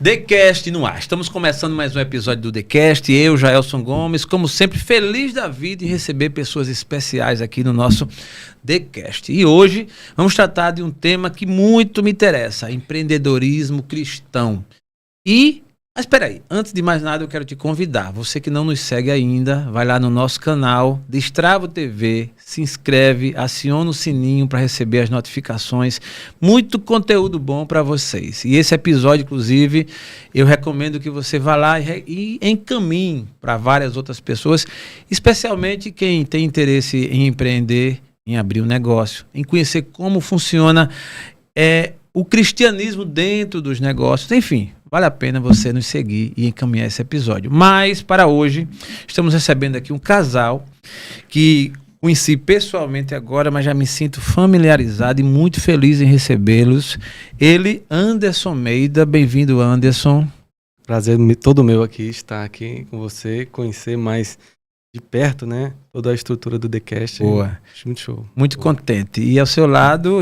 TheCast no ar. Estamos começando mais um episódio do TheCast. Eu, Jaelson Gomes, como sempre, feliz da vida em receber pessoas especiais aqui no nosso TheCast. E hoje vamos tratar de um tema que muito me interessa: empreendedorismo cristão. Mas espera aí, antes de mais nada eu quero te convidar, você que não nos segue ainda, vai lá no nosso canal Destravo TV, se inscreve, aciona o sininho para receber as notificações, muito conteúdo bom para vocês. E esse episódio, inclusive, eu recomendo que você vá lá e encaminhe para várias outras pessoas, especialmente quem tem interesse em empreender, em abrir um negócio, em conhecer como funciona o cristianismo dentro dos negócios, enfim. Vale a pena você nos seguir e encaminhar esse episódio. Mas, para hoje, estamos recebendo aqui um casal que conheci pessoalmente agora, mas já me sinto familiarizado e muito feliz em recebê-los. Ele, Anderson Meida. Bem-vindo, Anderson. Prazer todo meu aqui, estar aqui com você, conhecer mais de perto, né? Toda a estrutura do TheCast. Boa. Muito show. Muito contente. E ao seu lado,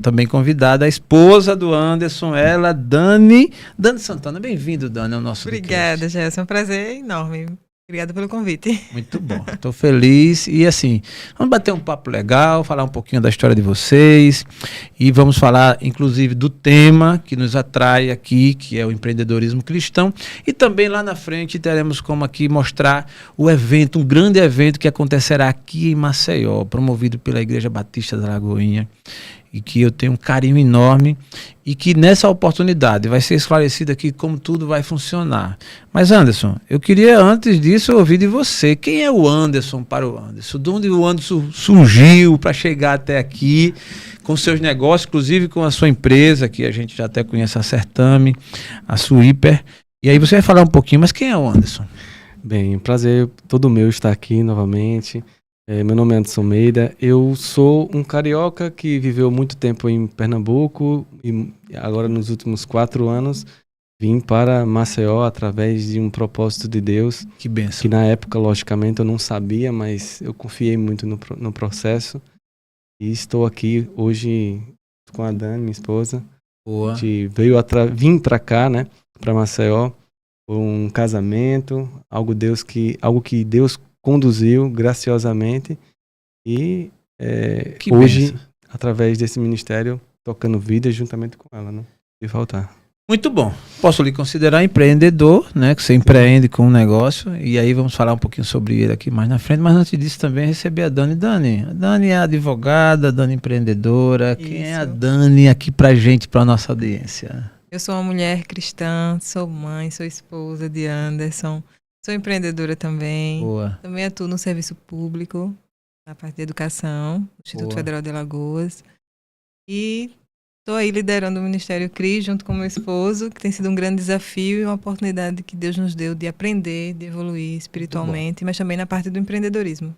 também convidada, a esposa do Anderson, ela, Dani Santana. Bem-vindo, Dani, ao nosso Obrigada, Gerson. É um prazer enorme. Obrigada pelo convite. Muito bom. Estou feliz. E assim, vamos bater um papo legal, falar um pouquinho da história de vocês. E vamos falar, inclusive, do tema que nos atrai aqui, que é o empreendedorismo cristão. E também lá na frente teremos como aqui mostrar o evento, um grande evento que acontecerá aqui em Maceió, promovido pela Igreja Batista da Lagoinha. E que eu tenho um carinho enorme e que nessa oportunidade vai ser esclarecido aqui como tudo vai funcionar. Mas Anderson, eu queria antes disso ouvir de você, quem é o Anderson para o Anderson? De onde o Anderson surgiu para chegar até aqui com seus negócios, inclusive com a sua empresa, que a gente já até conhece, a Certame, a Suíper. E aí você vai falar um pouquinho, mas quem é o Anderson? Bem, prazer todo meu estar aqui novamente. Meu nome é Anderson Meida, eu sou um carioca que viveu muito tempo em Pernambuco e agora nos últimos 4 anos vim para Maceió através de um propósito de Deus. Que bênção. Que na época, logicamente, eu não sabia, mas eu confiei muito no processo e estou aqui hoje com a Dani, minha esposa. Boa. A gente vim para cá, né, para Maceió, por um casamento, algo que Deus conduziu graciosamente e hoje, através desse ministério, tocando vida juntamente com ela, não pode faltar. Muito bom. Posso lhe considerar empreendedor, né? Que você empreende com um negócio, e aí vamos falar um pouquinho sobre ele aqui mais na frente, mas antes disso também receber a Dani. A Dani é advogada, a Dani empreendedora. Isso. Quem é a Dani aqui pra gente, pra nossa audiência? Eu sou uma mulher cristã, sou mãe, sou esposa de Anderson. Sou empreendedora também. Boa. Também atuo no serviço público, na parte de educação, Instituto Boa. Federal de Alagoas. E estou aí liderando o Ministério CRI junto com meu esposo, que tem sido um grande desafio e uma oportunidade que Deus nos deu de aprender, de evoluir espiritualmente, mas também na parte do empreendedorismo.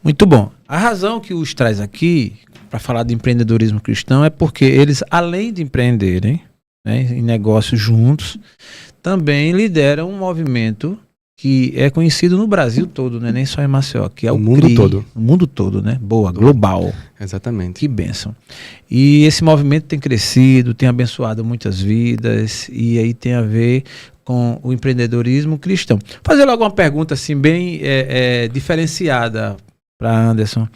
Muito bom. A razão que os traz aqui para falar de empreendedorismo cristão é porque eles, além de empreenderem, né, em negócios juntos, também lideram um movimento que é conhecido no Brasil todo, né? Nem só em Maceió, que é o mundo CRI, todo. O mundo todo, né? Boa, global. Exatamente. Que bênção. E esse movimento tem crescido, tem abençoado muitas vidas, e aí tem a ver com o empreendedorismo cristão. Fazer logo uma pergunta assim bem diferenciada para Anderson.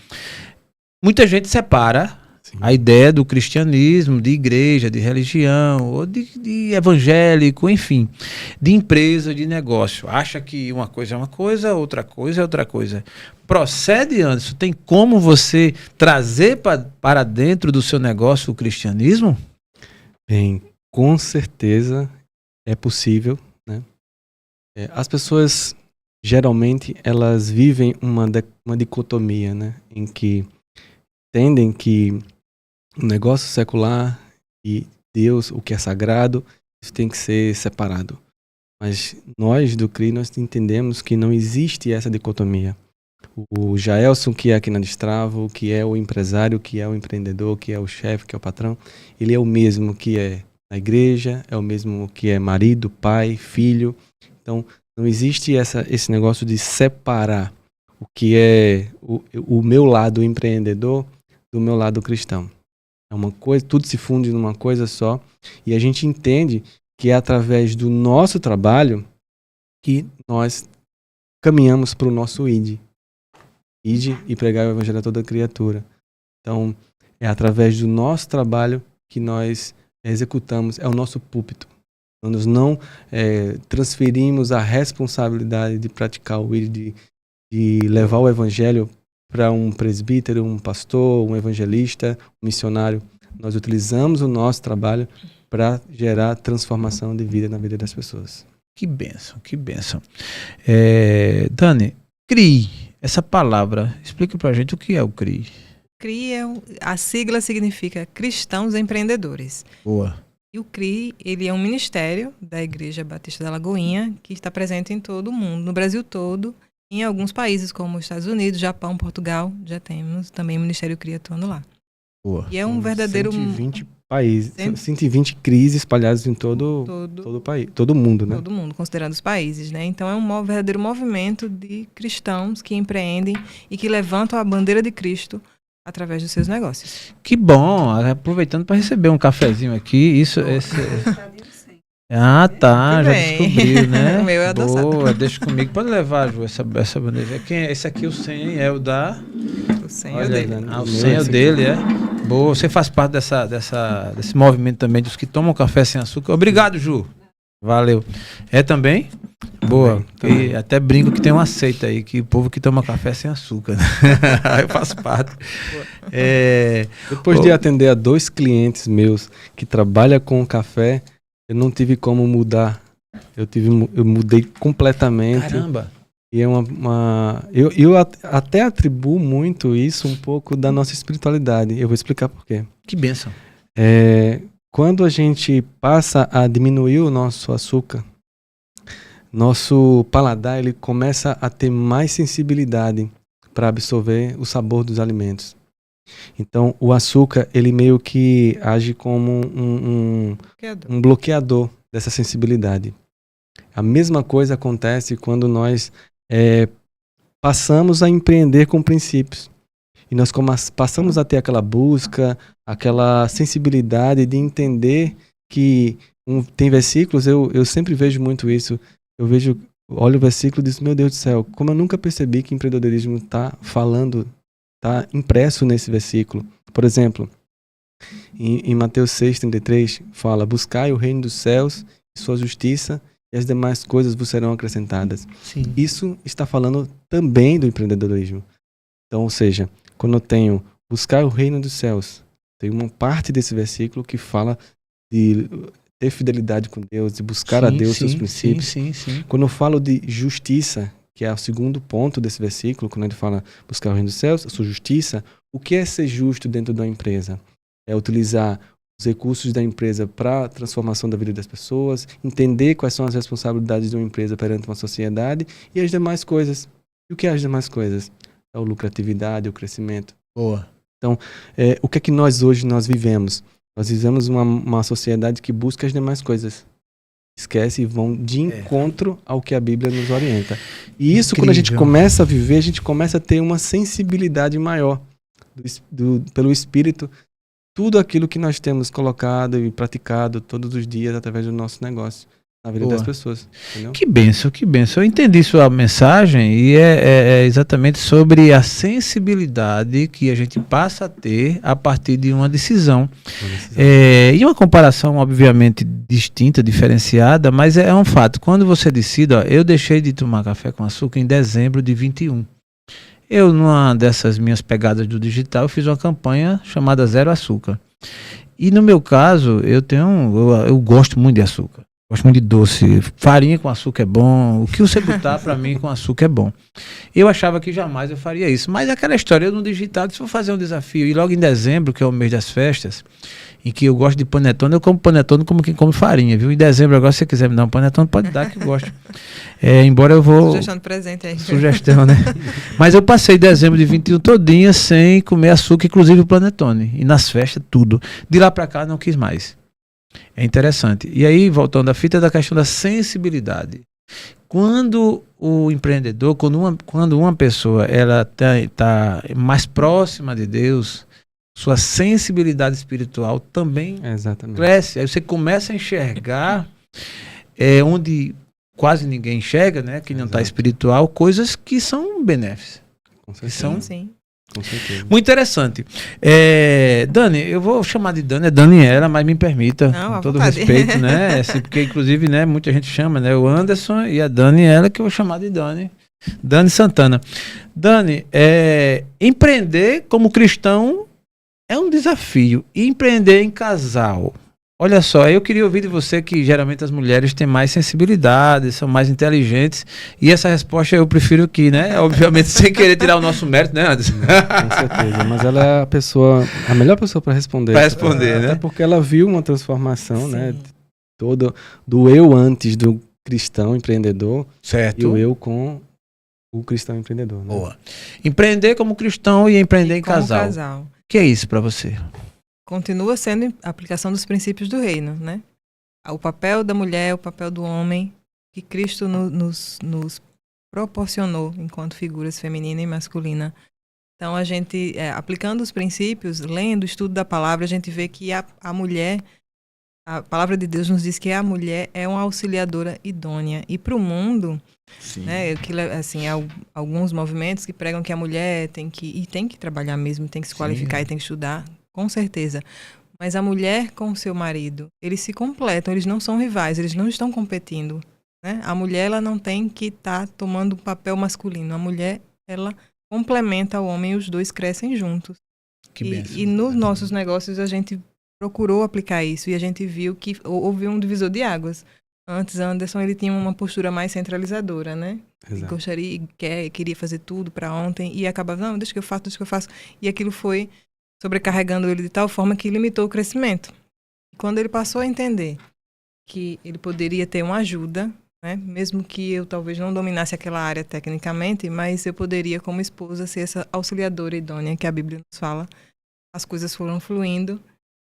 Muita gente separa a ideia do cristianismo, de igreja, de religião, ou de evangélico, enfim, de empresa, de negócio. Acha que uma coisa é uma coisa, outra coisa é outra coisa. Procede, Anderson? Tem como você trazer para dentro do seu negócio o cristianismo? Bem, com certeza é possível, né? As pessoas, geralmente, elas vivem uma dicotomia, né? Em que entendem que o negócio secular e Deus, o que é sagrado, isso tem que ser separado. Mas nós do CRI, nós entendemos que não existe essa dicotomia. O Jaelson, que é aqui na Destravo, que é o empresário, que é o empreendedor, que é o chefe, que é o patrão, ele é o mesmo que é na igreja, é o mesmo que é marido, pai, filho. Então, não existe esse negócio de separar o que é o meu lado empreendedor do meu lado cristão. É uma coisa, tudo se funde numa coisa só, e a gente entende que é através do nosso trabalho que nós caminhamos para o nosso id e pregar o evangelho a toda criatura. Então, é através do nosso trabalho que nós executamos, é o nosso púlpito. Nós não transferimos a responsabilidade de praticar o id, de levar o evangelho para um presbítero, um pastor, um evangelista, um missionário. Nós utilizamos o nosso trabalho para gerar transformação de vida na vida das pessoas. Que bênção, que bênção. Dani, CRI, essa palavra, explica pra gente o que é o CRI. CRI, a sigla significa Cristãos Empreendedores. Boa. E o CRI, ele é um ministério da Igreja Batista da Lagoinha que está presente em todo o mundo, no Brasil todo, em alguns países como os Estados Unidos, Japão, Portugal, já temos também o Ministério CRI atuando lá. Boa. E é um verdadeiro... 120 países, 120 crises espalhadas em todo o país, todo mundo, né? Todo mundo, considerando os países, né? Então é um verdadeiro movimento de cristãos que empreendem e que levantam a bandeira de Cristo através dos seus negócios. Que bom, aproveitando para receber um cafezinho aqui, Ah, tá, já descobriu, né? O meu é adoçado. Boa, deixa comigo. Pode levar, Ju, essa bandeja. Esse aqui, o 100, é o da... O 100 Olha, é dele. o 100 é o dele, é? Boa, você faz parte desse movimento também, dos que tomam café sem açúcar. Obrigado, Ju. Valeu. É também? Boa. Também. E até brinco que tem uma seita aí, que o povo que toma café sem açúcar. Né? Eu faço parte. Depois de atender a 2 clientes meus que trabalham com café, eu não tive como mudar. Eu mudei completamente. Caramba. E eu até atribuo muito isso um pouco da nossa espiritualidade. Eu vou explicar por quê. Que bênção. Quando a gente passa a diminuir o nosso açúcar, nosso paladar ele começa a ter mais sensibilidade para absorver o sabor dos alimentos. Então, o açúcar ele meio que age como um bloqueador dessa sensibilidade. A mesma coisa acontece quando nós passamos a empreender com princípios. E nós passamos a ter aquela busca, aquela sensibilidade de entender que tem versículos, eu sempre vejo muito isso. Olho o versículo e digo, meu Deus do céu, como eu nunca percebi que empreendedorismo está impresso nesse versículo. Por exemplo, em Mateus 6,33, fala, buscai o reino dos céus e sua justiça, e as demais coisas vos serão acrescentadas. Sim. Isso está falando também do empreendedorismo. Então, ou seja, quando eu tenho buscar o reino dos céus, tem uma parte desse versículo que fala de ter fidelidade com Deus, de buscar a Deus, seus princípios. Sim. Quando eu falo de justiça, que é o segundo ponto desse versículo, quando ele fala buscar o reino dos céus, a sua justiça, o que é ser justo dentro de uma empresa? É utilizar os recursos da empresa para a transformação da vida das pessoas, entender quais são as responsabilidades de uma empresa perante uma sociedade e as demais coisas. E o que é as demais coisas? É a lucratividade, o crescimento. Boa. Então, o que é que nós vivemos? Nós vivemos uma sociedade que busca as demais coisas. Esquece e vão de encontro ao que a Bíblia nos orienta. E isso, quando a gente começa a viver, a gente começa a ter uma sensibilidade maior pelo Espírito, tudo aquilo que nós temos colocado e praticado todos os dias através do nosso negócio na vida das pessoas. Entendeu? Que bênção, que bênção. Eu entendi sua mensagem e é exatamente sobre a sensibilidade que a gente passa a ter a partir de uma decisão. E uma comparação, obviamente, distinta, diferenciada, mas é um fato. Quando você decide, eu deixei de tomar café com açúcar em dezembro de 21. Eu, numa dessas minhas pegadas do digital, fiz uma campanha chamada Zero Açúcar. E no meu caso, eu gosto muito de açúcar. Gosto muito de doce. Farinha com açúcar é bom. O que você botar para mim com açúcar é bom. Eu achava que jamais eu faria isso. Mas aquela história, eu no digital, se for fazer um desafio, e logo em dezembro, que é o mês das festas, em que eu gosto de panetone, eu como panetone como quem come farinha, viu? Em dezembro, agora, se você quiser me dar um panetone, pode dar, que eu gosto. Embora eu vou... Sugestão de presente aí. Sugestão, né? Mas eu passei dezembro de 21 todinha sem comer açúcar, inclusive o panetone. E nas festas, tudo. De lá para cá, não quis mais. É interessante. E aí, voltando à fita da questão da sensibilidade. Quando o empreendedor, quando uma pessoa ela tá mais próxima de Deus, sua sensibilidade espiritual também cresce. Aí você começa a enxergar onde quase ninguém enxerga, né? Que não está Exato. espiritual, coisas que são benéficas. Com Que certeza. são Sim. Com certeza. muito interessante. Dani, eu vou chamar de Dani, é Daniela, mas me permita, Não, com à todo vontade. respeito, né? Assim, porque, inclusive, né, muita gente chama, né? O Anderson e a Daniela, que eu vou chamar de Dani. Dani Santana. Dani, empreender como cristão é um desafio. E empreender em casal. Olha só, eu queria ouvir de você que geralmente as mulheres têm mais sensibilidade, são mais inteligentes. E essa resposta eu prefiro que, né? Obviamente, sem querer tirar o nosso mérito, né, Anderson? Com certeza. Mas ela é a melhor pessoa para responder. Pra responder, Até né? porque ela viu uma transformação, Sim. né? Todo do eu antes do cristão empreendedor e Certo. o eu com o cristão empreendedor. Né? Boa. Empreender como cristão e empreender em Como casal. O que é isso pra você? Continua sendo a aplicação dos princípios do reino, né? O papel da mulher, o papel do homem, que Cristo nos proporcionou enquanto figuras feminina e masculina. Então, a gente, aplicando os princípios, lendo o estudo da palavra, a gente vê que a mulher, a palavra de Deus nos diz que a mulher é uma auxiliadora idônea. E para o mundo, Sim. né, assim, há alguns movimentos que pregam que a mulher tem que trabalhar mesmo, tem que se qualificar Sim. e tem que estudar, com certeza. Mas a mulher com o seu marido, eles se completam, eles não são rivais, eles não estão competindo, né? A mulher, ela não tem que estar tomando um papel masculino. A mulher, ela complementa o homem e os dois crescem juntos. Que bênção. E nos nossos negócios a gente procurou aplicar isso e a gente viu que houve um divisor de águas. Antes, Anderson, ele tinha uma postura mais centralizadora, né? Exato. Gostaria, queria fazer tudo para ontem e acabava, não, deixa que eu faço. E aquilo foi sobrecarregando ele de tal forma que limitou o crescimento. E quando ele passou a entender que ele poderia ter uma ajuda, né? Mesmo que eu talvez não dominasse aquela área tecnicamente, mas eu poderia, como esposa, ser essa auxiliadora idônea que a Bíblia nos fala. As coisas foram fluindo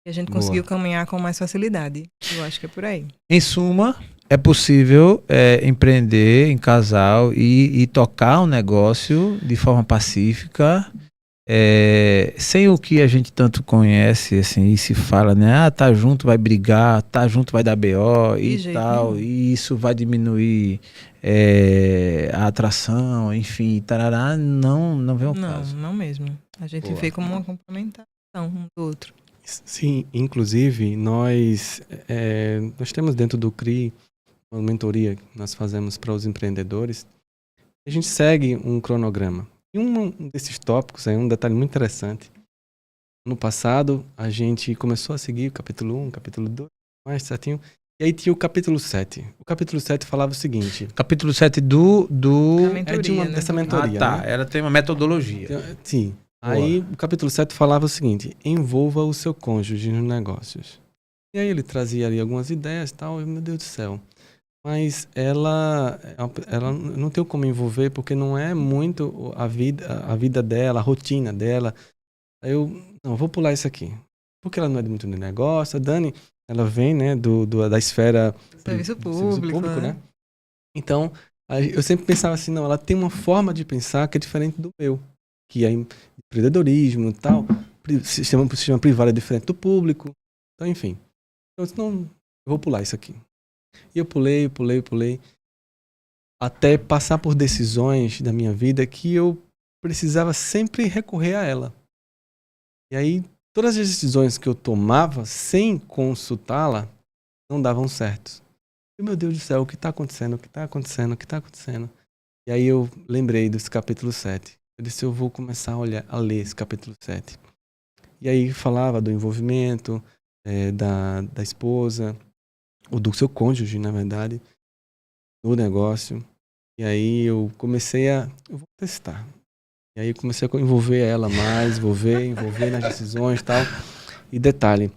e a gente Boa. conseguiu caminhar com mais facilidade. Eu acho que é por aí. Em suma, é possível empreender em casal e tocar um negócio de forma pacífica, sem o que a gente tanto conhece, assim, e se fala, né? Ah, tá junto vai brigar, tá junto vai dar BO De e jeito tal, nenhum. e isso vai diminuir a atração, enfim, tarará, não vem ao Não, caso. não mesmo. A gente Boa. vê como uma complementação um do outro. Sim, inclusive nós temos dentro do CRI uma mentoria que nós fazemos para os empreendedores. A gente segue um cronograma. E um desses tópicos é um detalhe muito interessante. No passado, a gente começou a seguir o capítulo 1, capítulo 2, mais certinho. E aí tinha o capítulo 7. O capítulo 7 falava o seguinte. Capítulo 7 Da mentoria, né? dessa mentoria. tá, né? ela tem uma metodologia. Sim. Boa. Aí o capítulo 7 falava o seguinte: envolva o seu cônjuge nos negócios. E aí ele trazia ali algumas ideias e tal, e meu Deus do céu. Mas ela não tem como envolver porque não é muito a vida dela, a rotina dela. Aí eu vou pular isso aqui. Porque ela não é muito de negócio. A Dani, ela vem, né, da esfera Serviço do serviço público, né? Então, eu sempre pensava assim, não, ela tem uma forma de pensar que é diferente do meu. Que é empreendedorismo e tal. Sistema privado é diferente do público. Então, enfim. Eu disse, não, eu vou pular isso aqui. E eu pulei. Até passar por decisões da minha vida que eu precisava sempre recorrer a ela. E aí, todas as decisões que eu tomava sem consultá-la não davam certo. E, meu Deus do céu, o que está acontecendo? E aí eu lembrei desse capítulo 7. Eu disse, eu vou começar a ler esse capítulo 7. E aí falava do envolvimento da esposa, ou do seu cônjuge, na verdade, no negócio. E aí eu vou testar. E aí eu comecei a envolver ela mais, envolver nas decisões e tal. E detalhe,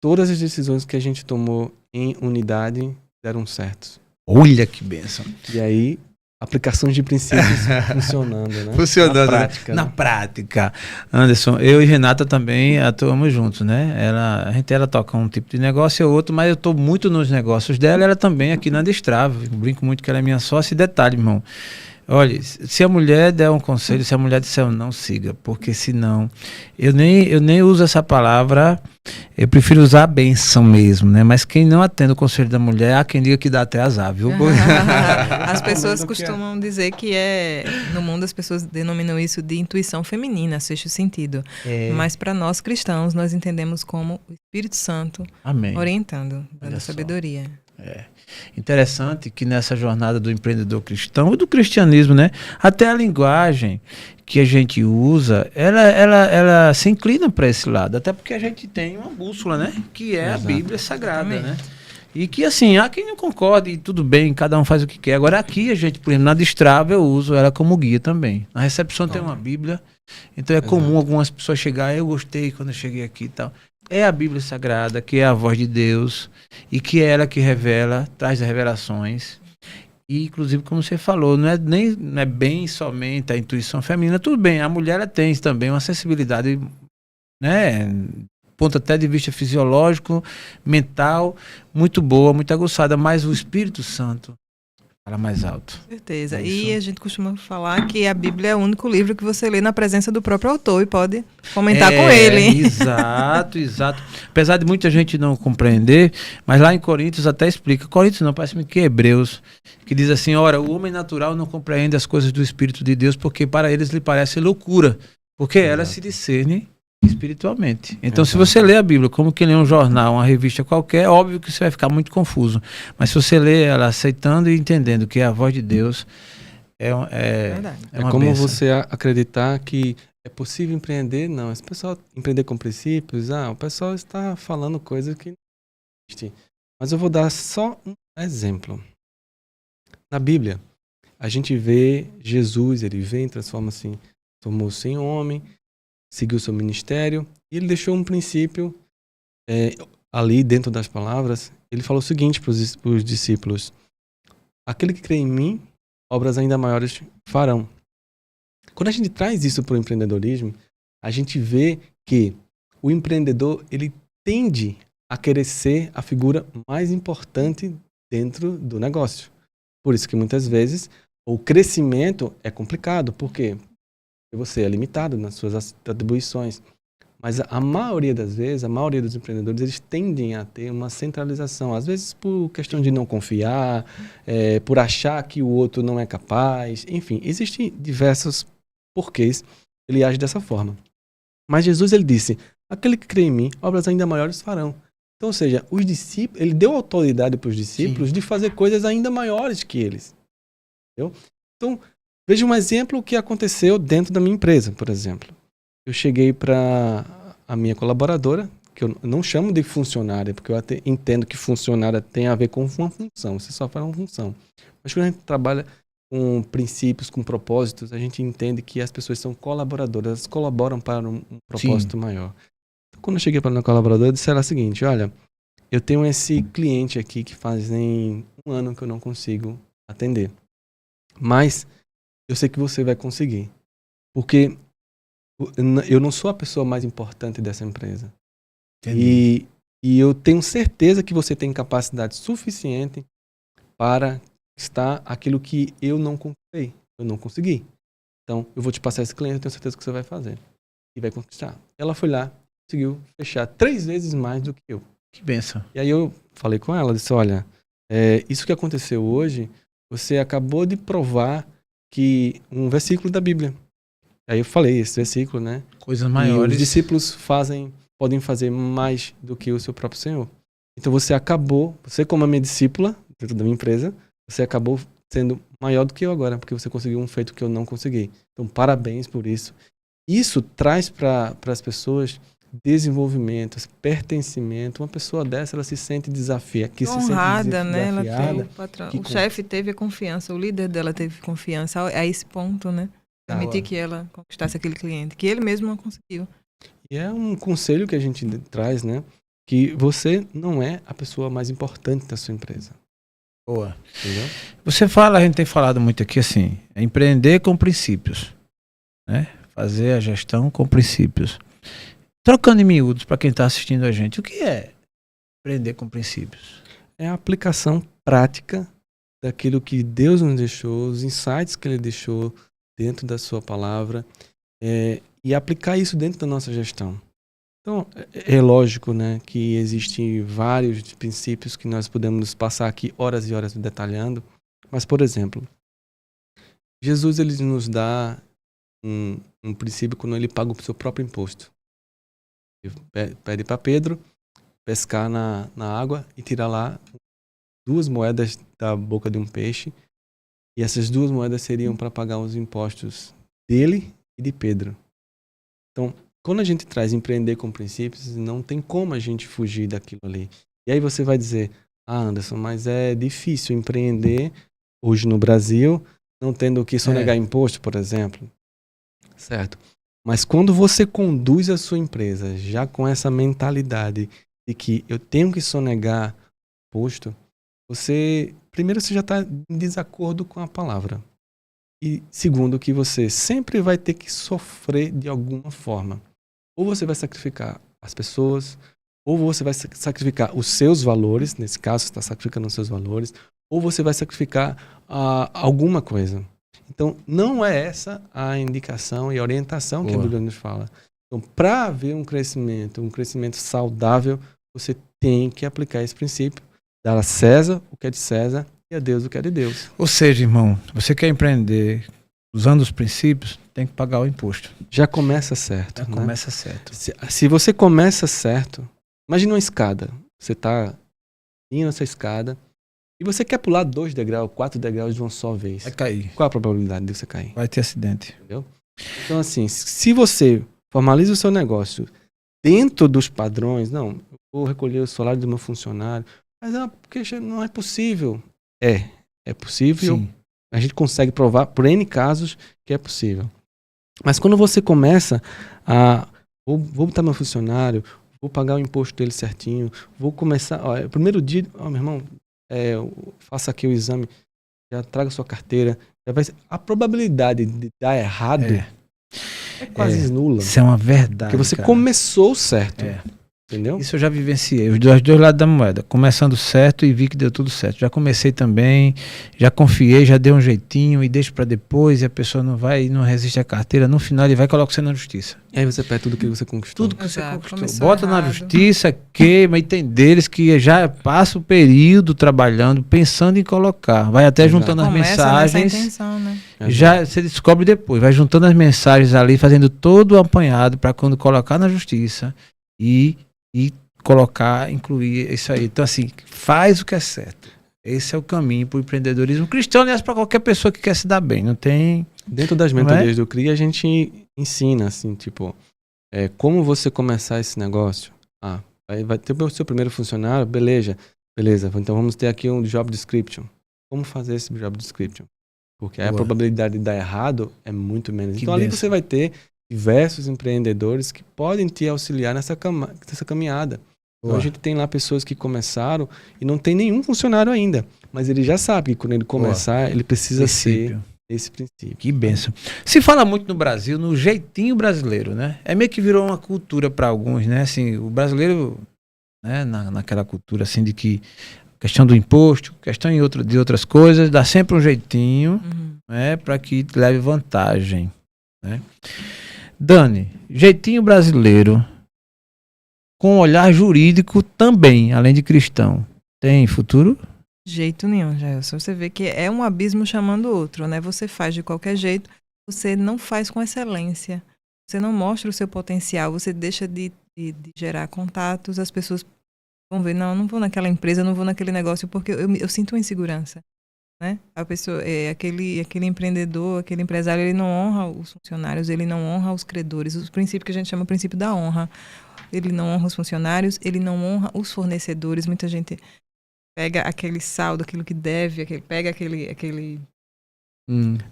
todas as decisões que a gente tomou em unidade deram certo. Olha que bênção. E aí, aplicações de princípios funcionando, né? Funcionando, na prática. né? Né? Na prática. Anderson, eu e Renata também atuamos juntos, né? Ela toca um tipo de negócio e outro, mas eu estou muito nos negócios dela, ela também aqui na Destrava. Eu brinco muito que ela é minha sócia e detalhe, irmão. Olha, se a mulher der um conselho, se a mulher disser não, siga, porque senão eu nem uso essa palavra, eu prefiro usar a bênção mesmo, né? Mas quem não atende o conselho da mulher, há quem diga que dá até azar, viu? As pessoas costumam dizer que no mundo as pessoas denominam isso de intuição feminina, sexto sentido. Mas para nós cristãos, nós entendemos como o Espírito Santo Amém. Orientando, dando sabedoria. Interessante que nessa jornada do empreendedor cristão e do cristianismo, né? Até a linguagem que a gente usa, ela se inclina para esse lado, até porque a gente tem uma bússola, né? Que é a Bíblia Sagrada, né? E que assim, há quem não concorde e tudo bem, cada um faz o que quer. Agora aqui a gente, por exemplo, na Destrava eu uso ela como guia também. Na recepção tem uma Bíblia, então é comum algumas pessoas chegarem, eu gostei quando eu cheguei aqui e tal. É a Bíblia Sagrada, que é a voz de Deus, e que é ela que revela, traz as revelações. E, inclusive, como você falou, não é bem somente a intuição feminina, tudo bem, a mulher ela tem também uma sensibilidade, né, ponto até de vista fisiológico, mental, muito boa, muito aguçada, mas o Espírito Santo fala mais alto. Com certeza. E a gente costuma falar que a Bíblia é o único livro que você lê na presença do próprio autor e pode comentar com ele. Exato. Apesar de muita gente não compreender, mas lá em Coríntios até explica. Coríntios não, parece-me que é Hebreus, que diz assim, ora, o homem natural não compreende as coisas do Espírito de Deus, porque para eles lhe parece loucura, porque ela se discerne espiritualmente. Então, se você lê a Bíblia como que lê um jornal, uma revista qualquer, é óbvio que você vai ficar muito confuso. Mas se você lê ela aceitando e entendendo que é a voz de Deus, é uma como bênção. você acreditar que é possível empreender? Não, esse pessoal empreender com princípios, o pessoal está falando coisas que não existem. Mas eu vou dar só um exemplo. Na Bíblia, a gente vê Jesus, ele vem, transformou-se em homem, seguiu seu ministério, e ele deixou um princípio ali dentro das palavras. Ele falou o seguinte para os discípulos: aquele que crê em mim, obras ainda maiores farão. Quando a gente traz isso para o empreendedorismo, a gente vê que o empreendedor ele tende a querer ser a figura mais importante dentro do negócio. Por isso que muitas vezes o crescimento é complicado. Por quê? Você é limitado nas suas atribuições. Mas a maioria das vezes, a maioria dos empreendedores, eles tendem a ter uma centralização. Às vezes por questão de não confiar, por achar que o outro não é capaz. Enfim, existem diversos porquês ele age dessa forma. Mas Jesus, ele disse, aquele que crê em mim, obras ainda maiores farão. Então, ou seja, os discípulos, ele deu autoridade para os discípulos de fazer coisas ainda maiores que eles. Entendeu? Então, veja um exemplo que aconteceu dentro da minha empresa, por exemplo. Eu cheguei para a minha colaboradora, que eu não chamo de funcionária, porque eu até entendo que funcionária tem a ver com uma função, você só faz uma função. Mas quando a gente trabalha com princípios, com propósitos, a gente entende que as pessoas são colaboradoras, elas colaboram para um propósito maior. Então, quando eu cheguei para a minha colaboradora, eu disse ela o seguinte, olha, eu tenho esse cliente aqui que fazem 1 ano que eu não consigo atender. Mas eu sei que você vai conseguir. Porque eu não sou a pessoa mais importante dessa empresa. E eu tenho certeza que você tem capacidade suficiente para conquistar aquilo que eu não conquistei. Eu não consegui. Então, eu vou te passar esse cliente, eu tenho certeza que você vai fazer. E vai conquistar. Ela foi lá, conseguiu fechar 3 vezes mais do que eu. Que bênção. E aí eu falei com ela, disse, olha, isso que aconteceu hoje, você acabou de provar que um versículo da Bíblia. Aí eu falei esse versículo, né? Coisas maiores. E os discípulos podem fazer mais do que o seu próprio Senhor. Então você como a minha discípula, dentro da minha empresa, você acabou sendo maior do que eu agora, porque você conseguiu um feito que eu não consegui. Então parabéns por isso. Isso traz para as pessoas desenvolvimento, pertencimento. Uma pessoa dessa, ela se sente desafiada, honrada, né? Ela teve, o chefe teve a confiança, o líder dela teve confiança a esse ponto, né? Permitir que ela conquistasse aquele cliente, que ele mesmo não conseguiu. E é um conselho que a gente traz, né? Que você não é a pessoa mais importante da sua empresa. Boa. Entendeu? A gente tem falado muito aqui assim, é empreender com princípios, né? Fazer a gestão com princípios. Trocando em miúdos para quem está assistindo a gente, o que é empreender com princípios? É a aplicação prática daquilo que Deus nos deixou, os insights que Ele deixou dentro da sua palavra, e aplicar isso dentro da nossa gestão. Então, é lógico, né, que existem vários princípios que nós podemos passar aqui horas e horas detalhando, mas, por exemplo, Jesus ele nos dá um princípio quando ele paga o seu próprio imposto. Ele pede para Pedro pescar na água e tirar lá 2 moedas da boca de um peixe, e essas 2 moedas seriam para pagar os impostos dele e de Pedro. Então, quando a gente traz empreender com princípios, não tem como a gente fugir daquilo ali. E aí você vai dizer, Anderson, mas é difícil empreender hoje no Brasil, não tendo que sonegar imposto, por exemplo. Certo. Mas quando você conduz a sua empresa já com essa mentalidade de que eu tenho que sonegar imposto, primeiro você já está em desacordo com a palavra. E segundo, que você sempre vai ter que sofrer de alguma forma. Ou você vai sacrificar as pessoas, ou você vai sacrificar os seus valores, nesse caso você está sacrificando os seus valores, ou você vai sacrificar alguma coisa. Então, não é essa a indicação e a orientação que a Bíblia nos fala. Então, para haver um crescimento saudável, você tem que aplicar esse princípio, dar a César o que é de César e a Deus o que é de Deus. Ou seja, irmão, você quer empreender usando os princípios, tem que pagar o imposto. Já começa certo. Já começa certo. Se você começa certo, imagina uma escada. Você está indo nessa escada e você quer pular 2 degraus, 4 degraus de uma só vez. Vai cair. Qual a probabilidade de você cair? Vai ter acidente. Entendeu? Então, assim, se você formaliza o seu negócio dentro dos padrões, não, eu vou recolher o salário do meu funcionário, mas porque não é possível. É possível. Sim. A gente consegue provar por N casos que é possível. Mas quando você começa vou botar meu funcionário, vou pagar o imposto dele certinho, vou começar, primeiro dia, meu irmão, faça aqui o exame, já traga sua carteira, a probabilidade de dar errado é quase nula. Isso é uma verdade. Porque você começou certo. Entendeu? Isso eu já vivenciei, os dois lados da moeda, começando certo e vi que deu tudo certo. Já comecei também, já confiei, já dei um jeitinho e deixo para depois, e a pessoa não resiste à carteira, no final ele vai e coloca você na justiça. E aí você perde tudo que você conquistou. Tudo que você conquistou. Bota na justiça, queima, e tem deles que já passa o período trabalhando, pensando em colocar. Vai até juntando as mensagens. Nessa intenção, né? Já você descobre depois, vai juntando as mensagens ali, fazendo todo o apanhado para quando colocar na justiça e colocar, incluir isso aí. Então, assim, faz o que é certo. Esse é o caminho para o empreendedorismo cristão, aliás, para qualquer pessoa que quer se dar bem. Não tem... Dentro das mentorias do CRI, a gente ensina, assim, tipo, como você começar esse negócio. Aí vai ter o seu primeiro funcionário, beleza. Então vamos ter aqui um job description. Como fazer esse job description? Porque a probabilidade de dar errado é muito menos. Então ali você vai ter diversos empreendedores que podem te auxiliar nessa caminhada. Então a gente tem lá pessoas que começaram e não tem nenhum funcionário ainda, mas ele já sabe que quando ele começar, ele precisa ser esse princípio. Que bênção. Se fala muito no Brasil, no jeitinho brasileiro, né? É meio que virou uma cultura para alguns, né? Assim, o brasileiro, né, naquela cultura assim de que questão do imposto, questão de outras coisas, dá sempre um jeitinho, né, para que leve vantagem, né? Dani, jeitinho brasileiro com olhar jurídico também, além de cristão, tem futuro? Jeito nenhum, Jailson. Você vê que é um abismo chamando o outro, né? Você faz de qualquer jeito, você não faz com excelência, você não mostra o seu potencial, você deixa de gerar contatos, as pessoas vão ver, não vou naquela empresa, não vou naquele negócio porque eu sinto uma insegurança. Né? A pessoa, aquele empreendedor, aquele empresário, ele não honra os funcionários, ele não honra os credores, o princípio que a gente chama o princípio da honra. Ele não honra os funcionários, ele não honra os fornecedores. Muita gente pega aquele saldo, aquilo que deve, pega aquele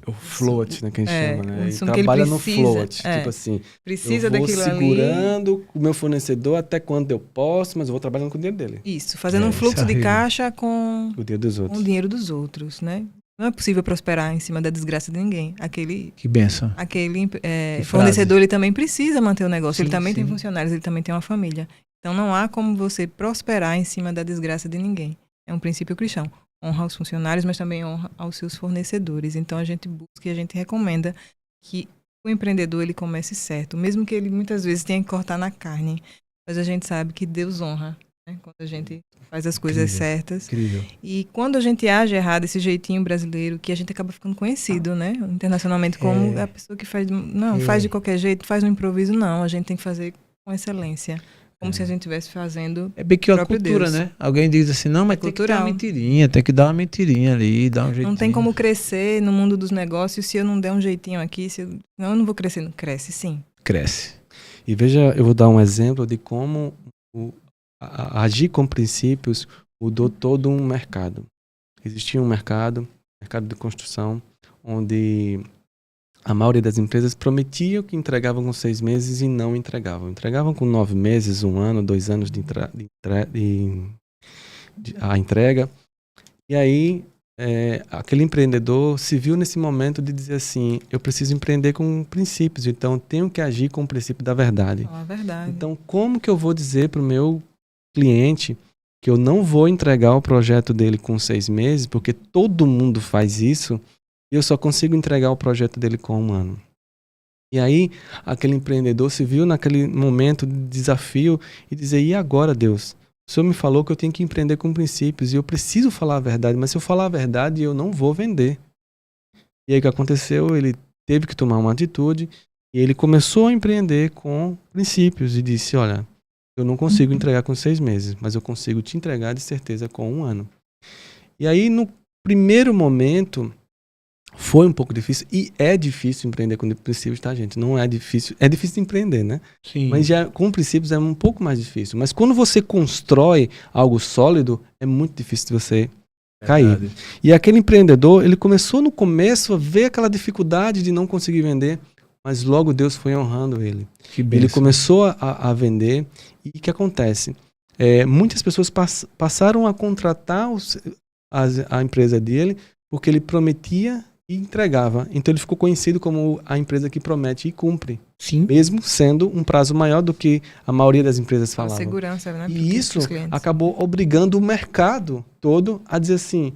o float, né, que a gente chama, né? Ele trabalha no float, tipo assim, precisa eu vou daquilo segurando ali. o meu fornecedor até quando eu posso, mas eu vou trabalhando com o dinheiro dele. Isso, fazendo um fluxo de caixa com o dinheiro dos outros. Com o dinheiro dos outros, né? Não é possível prosperar em cima da desgraça de ninguém. Que benção. Aquele fornecedor, ele também precisa manter o negócio. Sim, ele também tem funcionários, ele também tem uma família. Então não há como você prosperar em cima da desgraça de ninguém. É um princípio cristão. honra aos funcionários, mas também honra aos seus fornecedores. Então a gente busca e a gente recomenda que o empreendedor ele comece certo, mesmo que ele muitas vezes tenha que cortar na carne, mas a gente sabe que Deus honra, né, quando a gente faz as coisas certas. Incrível. E quando a gente age errado, esse jeitinho brasileiro, que a gente acaba ficando conhecido, né, internacionalmente como a pessoa que faz, faz de qualquer jeito, faz no improviso, não, a gente tem que fazer com excelência. Como se a gente estivesse fazendo. É bem que a próprio cultura, Deus. né? Alguém diz assim, não, mas tem que dar Cultural. uma mentirinha, tem que dar uma mentirinha ali, dar um jeitinho. Não tem como crescer no mundo dos negócios se eu não der um jeitinho aqui. Não, eu não vou crescer. Não cresce, sim. Cresce. E veja, eu vou dar um exemplo de como agir com princípios mudou todo um mercado. Existia um mercado de construção, onde a maioria das empresas prometiam que entregavam com 6 meses e não entregavam. Entregavam com 9 meses, 1 ano, 2 anos a entrega. E aí, aquele empreendedor se viu nesse momento de dizer assim, eu preciso empreender com princípios, então tenho que agir com o princípio da verdade. A verdade. Então, como que eu vou dizer para o meu cliente que eu não vou entregar o projeto dele com 6 meses, porque todo mundo faz isso, e eu só consigo entregar o projeto dele com 1 ano? E aí, aquele empreendedor se viu naquele momento de desafio e dizer, e agora, Deus? O Senhor me falou que eu tenho que empreender com princípios e eu preciso falar a verdade, mas se eu falar a verdade, eu não vou vender. E aí o que aconteceu? Ele teve que tomar uma atitude e ele começou a empreender com princípios e disse, olha, eu não consigo entregar com 6 meses, mas eu consigo te entregar de certeza com 1 ano. E aí, no primeiro momento, foi um pouco difícil, e é difícil empreender com princípios, tá, gente? Não é difícil, é difícil empreender, né? Sim. Mas já com princípios é um pouco mais difícil. Mas quando você constrói algo sólido, é muito difícil de você cair. E aquele empreendedor, ele começou no começo a ver aquela dificuldade de não conseguir vender, mas logo Deus foi honrando ele. Ele começou a vender, e o que acontece? Muitas pessoas passaram a contratar a empresa dele, porque ele prometia e entregava. Então ele ficou conhecido como a empresa que promete e cumpre. Sim. Mesmo sendo um prazo maior do que a maioria das empresas falavam. Segurança, né? E isso acabou obrigando o mercado todo a dizer assim,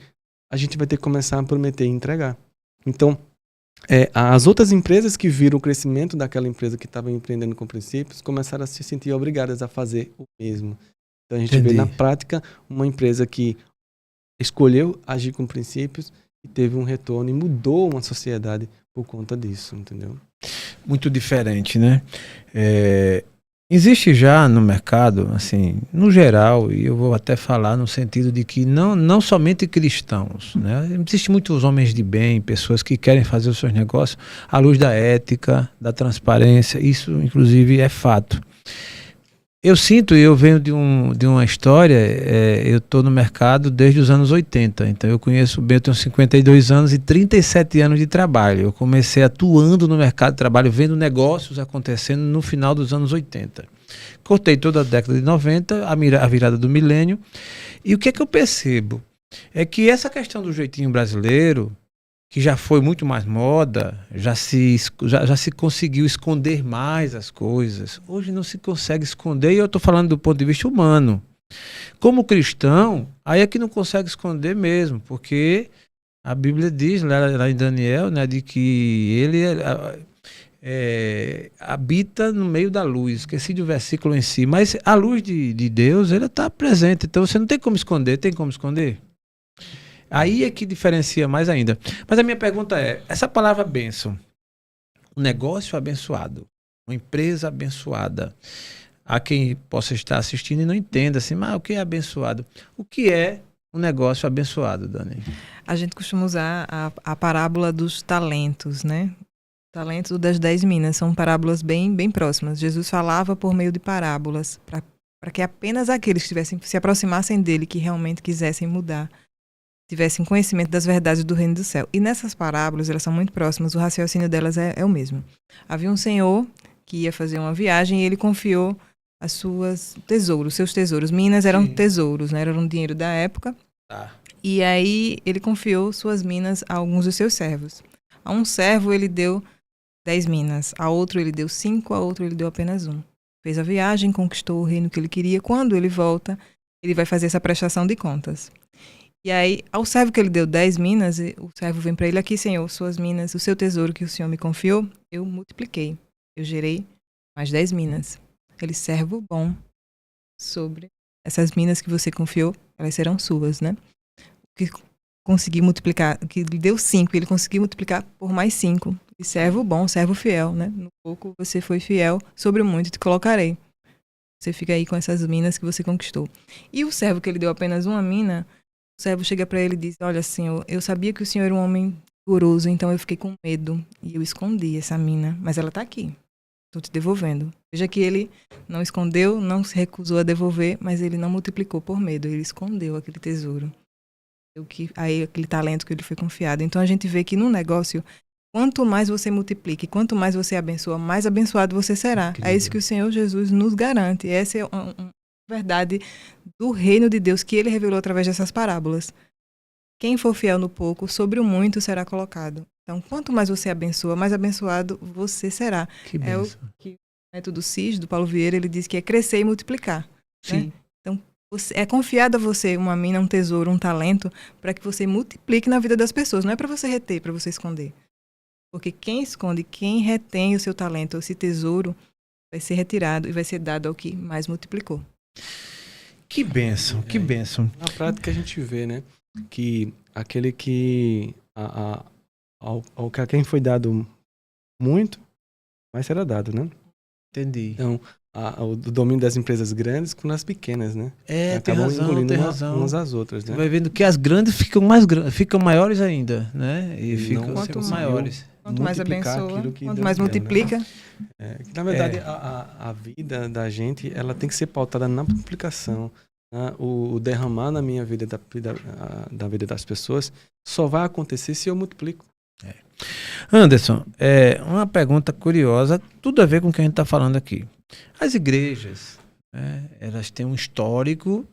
a gente vai ter que começar a prometer e entregar. Então, as outras empresas que viram o crescimento daquela empresa que estava empreendendo com princípios, começaram a se sentir obrigadas a fazer o mesmo. Então a gente vê na prática uma empresa que escolheu agir com princípios e teve um retorno e mudou uma sociedade por conta disso, entendeu? Muito diferente, né? Existe já no mercado, assim, no geral, e eu vou até falar no sentido de que não somente cristãos, né? Existem muitos homens de bem, pessoas que querem fazer os seus negócios à luz da ética, da transparência, isso inclusive é fato. Eu sinto, eu venho de uma história, eu estou no mercado desde os anos 80, então eu conheço bem, eu tenho 52 anos e 37 anos de trabalho. Eu comecei atuando no mercado de trabalho, vendo negócios acontecendo no final dos anos 80. Cortei toda a década de 90, a virada do milênio, e o que é que eu percebo? É que essa questão do jeitinho brasileiro, que já foi muito mais moda, já se conseguiu esconder mais as coisas. Hoje não se consegue esconder, e eu estou falando do ponto de vista humano. Como cristão, aí é que não consegue esconder mesmo, porque a Bíblia diz lá em Daniel, né, de que ele habita no meio da luz. Esqueci do versículo em si, mas a luz de Deus, ele está presente, então você não tem como esconder. Tem como esconder? Aí é que diferencia mais ainda. Mas a minha pergunta é, essa palavra bênção, um negócio abençoado, uma empresa abençoada, há quem possa estar assistindo e não entenda assim, mas o que é abençoado? O que é um negócio abençoado, Dani? A gente costuma usar a parábola dos talentos, né? Talentos das 10 minas, são parábolas bem, bem próximas. Jesus falava por meio de parábolas, para que apenas aqueles que se aproximassem dele, que realmente quisessem mudar, tivessem conhecimento das verdades do reino do céu. E nessas parábolas, elas são muito próximas, o raciocínio delas é o mesmo. Havia um senhor que ia fazer uma viagem e ele confiou seus tesouros. Minas eram tesouros, né? Era um dinheiro da época. E aí ele confiou suas minas a alguns dos seus servos. A um servo ele deu 10 minas, a outro ele deu 5, a outro ele deu apenas 1. Fez a viagem, conquistou o reino que ele queria. Quando ele volta, ele vai fazer essa prestação de contas. E aí, ao servo que ele deu 10 minas, o servo vem para ele: aqui, Senhor, suas minas, o seu tesouro que o Senhor me confiou, eu multipliquei. Eu gerei mais 10 minas. Ele, servo bom, sobre essas minas que você confiou, elas serão suas, né? Que conseguir multiplicar, que lhe deu 5, ele conseguiu multiplicar por mais 5. E servo bom, servo fiel, né? No pouco você foi fiel, sobre o muito te colocarei. Você fica aí com essas minas que você conquistou. E o servo que ele deu apenas uma mina, o servo chega para ele e diz: olha, Senhor, eu sabia que o Senhor era um homem rigoroso, então eu fiquei com medo e eu escondi essa mina, mas ela tá aqui. Estou te devolvendo. Veja que ele não escondeu, não se recusou a devolver, mas ele não multiplicou por medo, ele escondeu aquele tesouro. Aí aquele talento que ele foi confiado. Então a gente vê que no negócio, quanto mais você multiplica, quanto mais você abençoa, mais abençoado você será. Incrível. É isso que o Senhor Jesus nos garante. Essa é uma verdade do reino de Deus que ele revelou através dessas parábolas. Quem for fiel no pouco, sobre o muito será colocado. Então, quanto mais você abençoa, mais abençoado você será. Que bênção. É o que o método CIS, do Paulo Vieira, ele diz que é crescer e multiplicar. Sim. Né? Então, é confiado a você uma mina, um tesouro, um talento, para que você multiplique na vida das pessoas. Não é para você reter, para você esconder. Porque quem esconde, quem retém o seu talento, esse tesouro, vai ser retirado e vai ser dado ao que mais multiplicou. Que bênção, que bênção. Na prática a gente vê, né, que aquele que ao que a quem foi dado muito, mais será dado, né? Entendi. Então, o domínio das empresas grandes com as pequenas, né? Acabam engolindo umas às outras, né? Você vai vendo que as grandes ficam maiores ainda, né? E ficam quanto maiores. Quanto mais abençoa, quanto mais multiplica. Né? Na verdade, a vida da gente, ela tem que ser pautada na multiplicação. Né? O derramar na minha vida, da vida das pessoas, só vai acontecer se eu multiplico. Anderson, uma pergunta curiosa, tudo a ver com o que a gente está falando aqui. As igrejas, elas têm um histórico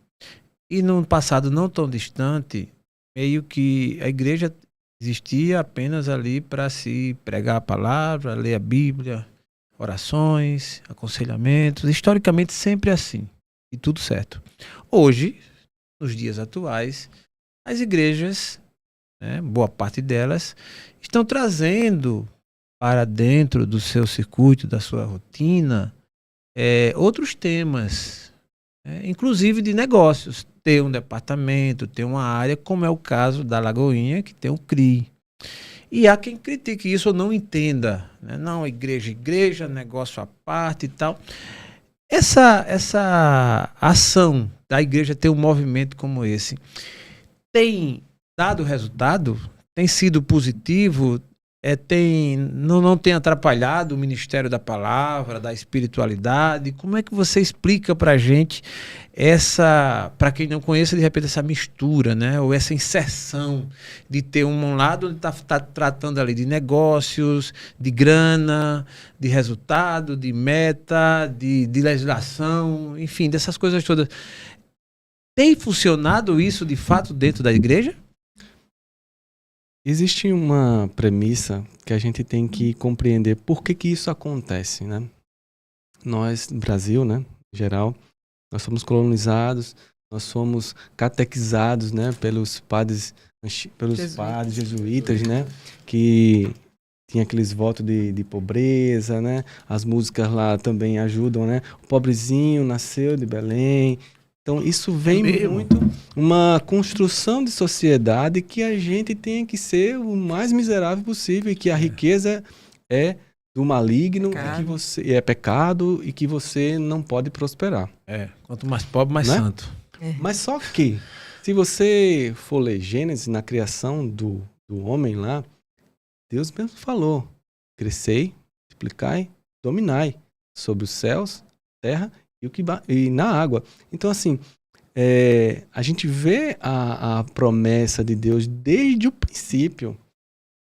e num passado não tão distante, meio que a igreja existia apenas ali para se pregar a palavra, ler a Bíblia, orações, aconselhamentos, historicamente sempre assim, e tudo certo. Hoje, nos dias atuais, as igrejas, boa parte delas, estão trazendo para dentro do seu circuito, da sua rotina, outros temas, inclusive de negócios. Ter um departamento, ter uma área, como é o caso da Lagoinha, que tem o CRI. E há quem critique isso ou não entenda. Né? Não, igreja, negócio à parte e tal. Essa ação da igreja ter um movimento como esse tem dado resultado? Tem sido positivo? Não tem atrapalhado o ministério da palavra, da espiritualidade? Como é que você explica pra gente para quem não conhece, de repente, essa mistura, né? Ou essa inserção de ter um lado onde está tratando ali de negócios, de grana, de resultado, de meta, de legislação, enfim, dessas coisas todas. Tem funcionado isso de fato dentro da igreja? Existe uma premissa que a gente tem que compreender por que isso acontece, né? Nós, Brasil, né, em geral, nós somos colonizados, nós somos catequizados, né, pelos padres jesuítas, né, que tinha aqueles votos de pobreza, né? As músicas lá também ajudam, né? O pobrezinho nasceu de Belém. Então, isso vem muito uma construção de sociedade que a gente tem que ser o mais miserável possível e que a riqueza é do maligno, é pecado e que você não pode prosperar. Quanto mais pobre, mais santo. Mas só que, se você for ler Gênesis, na criação do homem lá, Deus mesmo falou: crescei, multiplicai, dominai sobre os céus, terra e na água. Então, assim, a gente vê a promessa de Deus desde o princípio.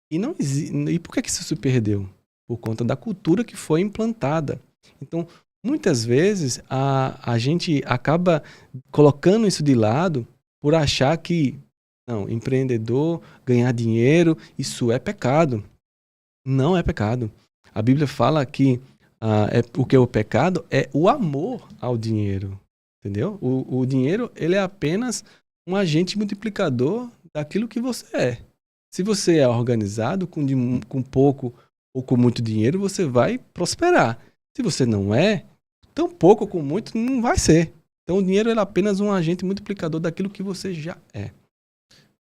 E por que isso se perdeu? Por conta da cultura que foi implantada. Então, muitas vezes, a gente acaba colocando isso de lado por achar que, não, empreendedor, ganhar dinheiro, isso é pecado. Não é pecado. A Bíblia fala que o que é o pecado é o amor ao dinheiro, entendeu? O dinheiro, ele é apenas um agente multiplicador daquilo que você é. Se você é organizado, com pouco ou com muito dinheiro, você vai prosperar. Se você não é, tão pouco ou com muito, não vai ser. Então, o dinheiro é apenas um agente multiplicador daquilo que você já é.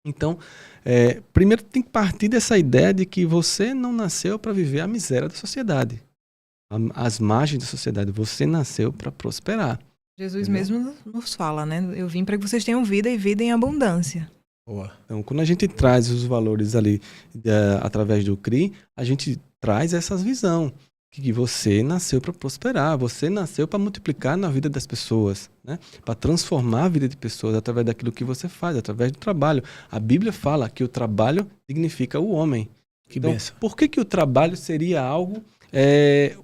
Então, primeiro tem que partir dessa ideia de que você não nasceu para viver a miséria da sociedade. As margens da sociedade. Você nasceu para prosperar. Jesus mesmo nos fala, né? Eu vim para que vocês tenham vida e vida em abundância. Boa. Então, quando a gente traz os valores ali através do CRI, a gente traz essa visão que você nasceu para prosperar, você nasceu para multiplicar na vida das pessoas, né? Para transformar a vida de pessoas através daquilo que você faz, através do trabalho. A Bíblia fala que o trabalho dignifica o homem. Que então, benção. por que o trabalho seria algo...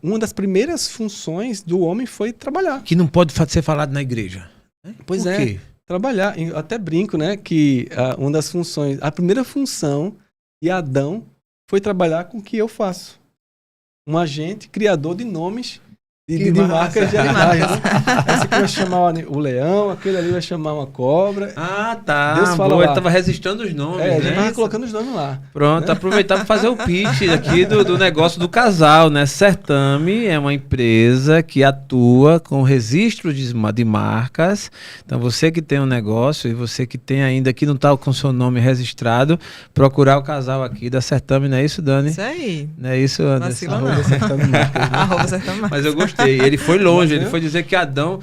uma das primeiras funções do homem foi trabalhar. Que não pode ser falado na igreja. Né? Pois Por quê? Trabalhar. Eu até brinco, né, que uma das funções, a primeira função de Adão foi trabalhar com o que eu faço. Um agente criador de nomes de marcas de animais. Né? Esse aqui vai chamar o leão, aquele ali vai chamar uma cobra. Ah, tá. Deus fala Boa, lá. ele estava registrando os nomes. A gente né? estava colocando os nomes lá. Pronto, né? aproveitar para fazer o pitch aqui do negócio do casal, né? Certame é uma empresa que atua com registro de marcas. Então, você que tem um negócio e você que tem ainda que não está com seu nome registrado, procurar o casal aqui da Certame, não é isso, Dani? Isso aí. Não é isso, Anderson? Vacila não. Arroba Certame Marcas. Mas eu gostei. Ele foi longe, ele foi dizer que Adão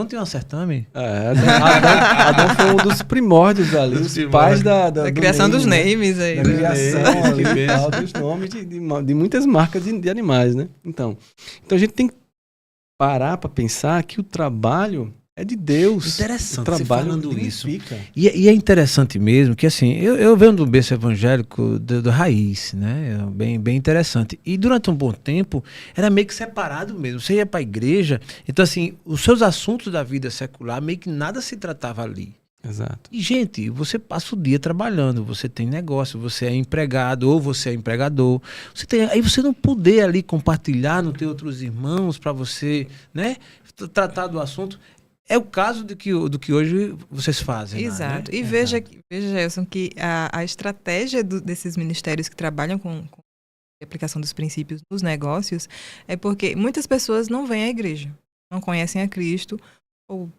tinha um certame. Adão foi um dos primórdios ali, os pais da criação dos names aí. Da criação ali, dos nomes de muitas marcas de animais, né? Então a gente tem que parar para pensar que o trabalho é de Deus. Interessante, o trabalho você falando isso. dignifica. E é interessante mesmo que, assim, eu venho do berço evangélico do raiz, né? Bem interessante. E durante um bom tempo, era meio que separado mesmo. Você ia para a igreja, então, assim, os seus assuntos da vida secular, meio que nada se tratava ali. Exato. E, gente, você passa o dia trabalhando, você tem negócio, você é empregado ou você é empregador. Aí você não poder ali compartilhar, não ter outros irmãos para você, né? Tratar do assunto. É o caso do que hoje vocês fazem. Exato. Lá, né? E veja, Gelson, que a estratégia desses ministérios que trabalham com a aplicação dos princípios nos negócios é porque muitas pessoas não vêm à igreja, não conhecem a Cristo, ou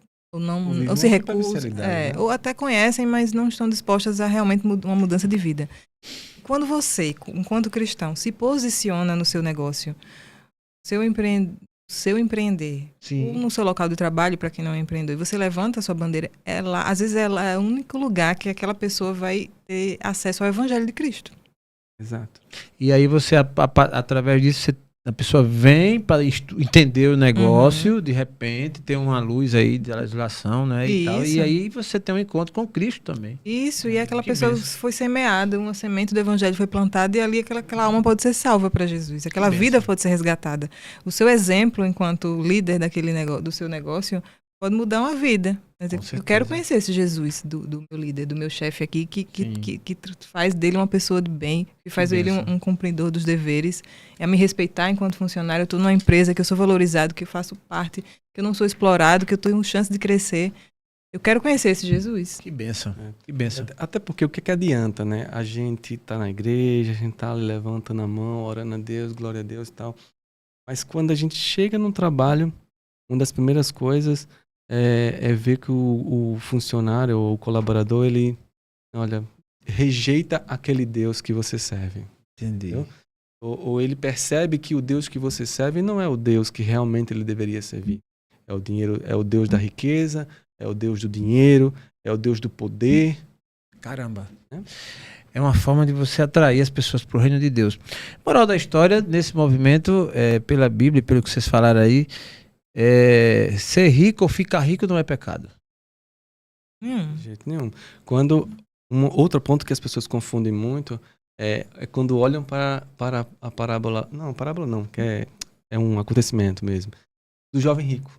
se recusam, né? ou até conhecem, mas não estão dispostas a realmente uma mudança de vida. Quando você, enquanto cristão, se posiciona no seu negócio, seu empreender, ou no seu local de trabalho, para quem não é empreendedor, e você levanta a sua bandeira, às vezes ela é o único lugar que aquela pessoa vai ter acesso ao Evangelho de Cristo. Exato. E aí você, através disso, a pessoa vem para entender o negócio, de repente tem uma luz aí de legislação, né? E tal, e aí você tem um encontro com Cristo também. Isso, e aquela pessoa foi semeada, uma semente do evangelho foi plantada e ali aquela alma pode ser salva para Jesus, aquela vida pode ser resgatada. O seu exemplo enquanto líder do seu negócio pode mudar uma vida. Eu quero conhecer esse Jesus do meu líder, do meu chefe aqui, que faz dele uma pessoa de bem, que faz dele um cumpridor dos deveres, é me respeitar enquanto funcionário. Eu estou numa empresa que eu sou valorizado, que eu faço parte, que eu não sou explorado, que eu tenho chance de crescer. Eu quero conhecer esse Jesus. Que bênção, que bênção. Até porque o que adianta, né? A gente tá na igreja, a gente tá levantando a mão, orando a Deus, glória a Deus e tal. Mas quando a gente chega no trabalho, uma das primeiras coisas é ver que o funcionário ou o colaborador, ele, rejeita aquele Deus que você serve. Entendi. Ou ele percebe que o Deus que você serve não é o Deus que realmente ele deveria servir. É o dinheiro, é o Deus da riqueza, é o Deus do dinheiro, é o Deus do poder. Caramba. É uma forma de você atrair as pessoas para o reino de Deus. Moral da história, nesse movimento, pela Bíblia, pelo que vocês falaram aí, ser rico ou ficar rico não é pecado. De jeito nenhum. Outro ponto que as pessoas confundem muito é quando olham para a parábola. Não, parábola não, que é um acontecimento mesmo. Do jovem rico.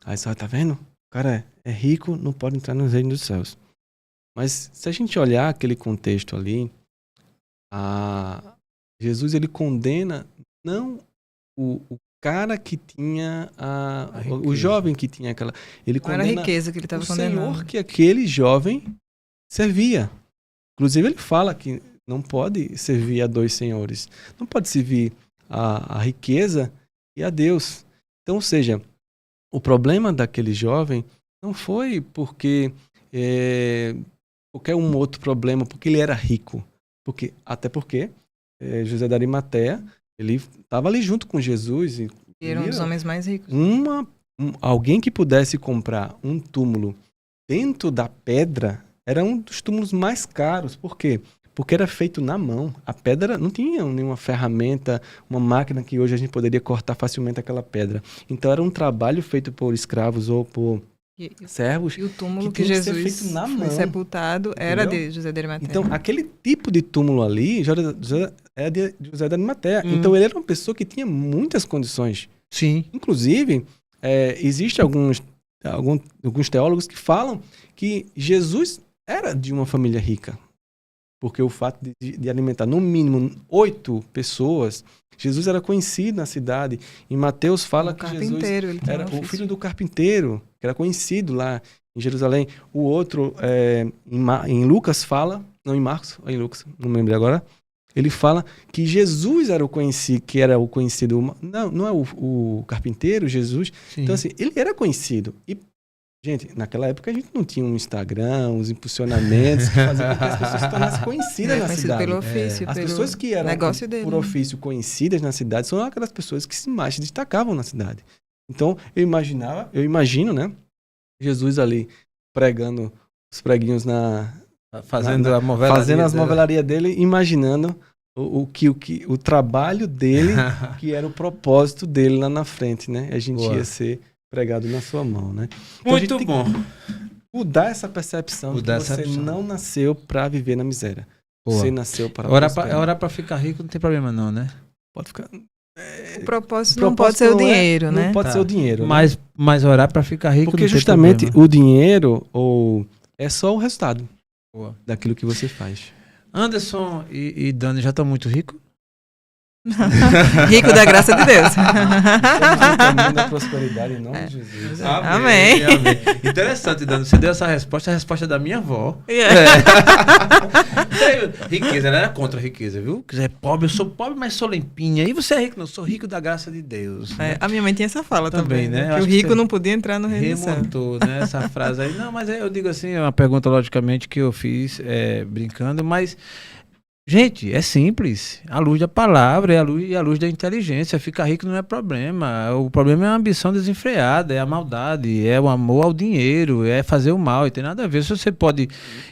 Aí você tá vendo? O cara é rico, não pode entrar nos reinos dos céus. Mas se a gente olhar aquele contexto ali, Jesus ele condena não o cara que tinha o riqueza. jovem que tinha aquela. Ele Não era a condena riqueza que ele estava o condenando. Senhor que aquele jovem servia. Inclusive ele fala que não pode servir a 2 senhores. Não pode servir a riqueza e a Deus. Então, ou seja, o problema daquele jovem não foi porque qualquer um outro problema, porque ele era rico. Até porque José da Arimateia, ele estava ali junto com Jesus. E era um dos homens mais ricos. Alguém que pudesse comprar um túmulo dentro da pedra era um dos túmulos mais caros. Por quê? Porque era feito na mão. A pedra não tinha nenhuma ferramenta, uma máquina que hoje a gente poderia cortar facilmente aquela pedra. Então era um trabalho feito por escravos ou por servos. E o túmulo que que tinha que ser Jesus feito na foi mão. sepultado era Entendeu? de José de Arimateia. Então, aquele tipo de túmulo ali é de José da Arimateia. Então, ele era uma pessoa que tinha muitas condições. Sim. Inclusive, existem alguns teólogos que falam que Jesus era de uma família rica. Porque o fato de alimentar, no mínimo, 8 pessoas, Jesus era conhecido na cidade. Em Mateus fala que Jesus era o filho do carpinteiro, que era conhecido lá em Jerusalém. O outro, em Lucas fala, não em Marcos, ou em Lucas, não me lembro agora, ele fala que Jesus era o conhecido, não é o carpinteiro, Jesus. Sim. Então assim, ele era conhecido. E, gente, naquela época a gente não tinha um Instagram, os impulsionamentos que faziam com que as pessoas se tornassem conhecidas na cidade. Pelo ofício, As pessoas que eram por ofício conhecidas na cidade são aquelas pessoas que mais se destacavam na cidade. Então, eu imagino, né? Jesus ali pregando os preguinhos fazendo as movelarias dele, imaginando o trabalho dele, que era o propósito dele lá na frente, né? A gente ia ser pregado na sua mão, né? Então, muito bom. Mudar essa percepção de que você não nasceu para viver na miséria. Boa. Você nasceu para orar para ficar rico não tem problema não, né? Pode ficar. O propósito não pode ser o dinheiro, né? Não pode ser o dinheiro. Mas orar para ficar rico porque não tem justamente problema. o dinheiro é só o resultado daquilo que você faz. Anderson e Dani já estão muito ricos? Rico da graça de Deus. Estamos da prosperidade em nome de Jesus. Amém. Interessante, Dani. Você deu essa resposta, a resposta da minha avó. Riqueza, ela era contra a riqueza, viu? Quiser é pobre, eu sou pobre, mas sou limpinha. E você é rico? Não, eu sou rico da graça de Deus. Né? A minha mãe tinha essa fala também, né? Que o rico não podia entrar no reino do céu. Remontou, né? Essa frase aí. Não, mas eu digo assim, é uma pergunta logicamente que eu fiz brincando, mas gente, é simples. A luz da palavra e a luz da inteligência. Ficar rico não é problema. O problema é a ambição desenfreada, é a maldade, é o amor ao dinheiro, é fazer o mal. E tem nada a ver. Se você pode...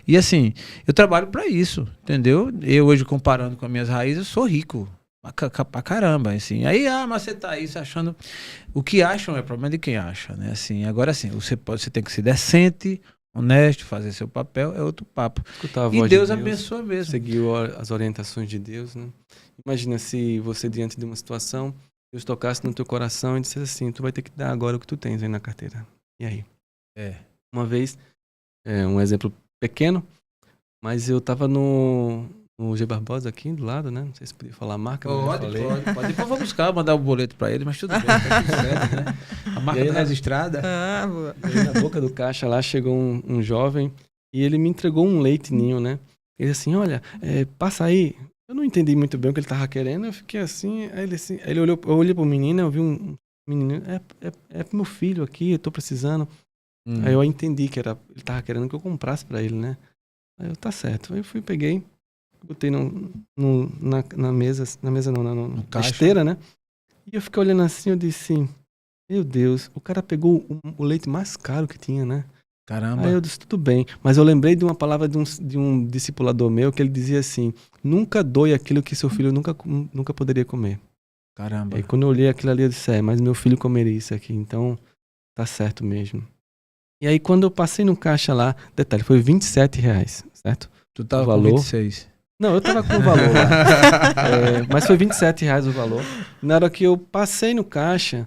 E assim, eu trabalho para isso, entendeu? Eu hoje, comparando com as minhas raízes, eu sou rico. Pra caramba, assim. Aí, mas você tá aí se achando... O que acham é problema de quem acha, né? Assim, agora sim, você tem que ser decente, honesto, fazer seu papel, é outro papo. Escutar a voz e Deus de abençoa mesmo. Seguiu as orientações de Deus, né? Imagina se você, diante de uma situação, Deus tocasse no teu coração e dissesse assim, tu vai ter que dar agora o que tu tens aí na carteira. E aí? Uma vez, um exemplo pequeno, mas eu tava no G Barbosa aqui do lado, né? Não sei se podia falar a marca. Pode. Depois eu vou buscar, mandar o boleto pra ele, mas tudo bem, tá tudo certo, né? A marca tá registrada. Boa. E aí, na boca do caixa lá chegou um jovem e ele me entregou um leite ninho, né? Ele assim, olha, passa aí. Eu não entendi muito bem o que ele tava querendo, eu fiquei assim, aí ele olhou, eu olhei pro menino, eu vi um menino, é pro meu filho aqui, eu tô precisando. Aí eu entendi que ele tava querendo que eu comprasse pra ele, né? Aí eu, tá certo. Aí eu fui, peguei, botei na mesa não, na esteira, né? E eu fiquei olhando assim, eu disse, meu Deus, o cara pegou o leite mais caro que tinha, né? Caramba. Aí eu disse, tudo bem. Mas eu lembrei de uma palavra de um discipulador meu, que ele dizia assim, nunca doe aquilo que seu filho nunca poderia comer. Caramba. E quando eu olhei aquilo ali, eu disse, mas meu filho comeria isso aqui, então tá certo mesmo. E aí quando eu passei no caixa lá, detalhe, foi R$27, certo? Tu tava o valor, com 26. Não, eu tava com o valor lá. Mas foi R$27 o valor. Na hora que eu passei no caixa,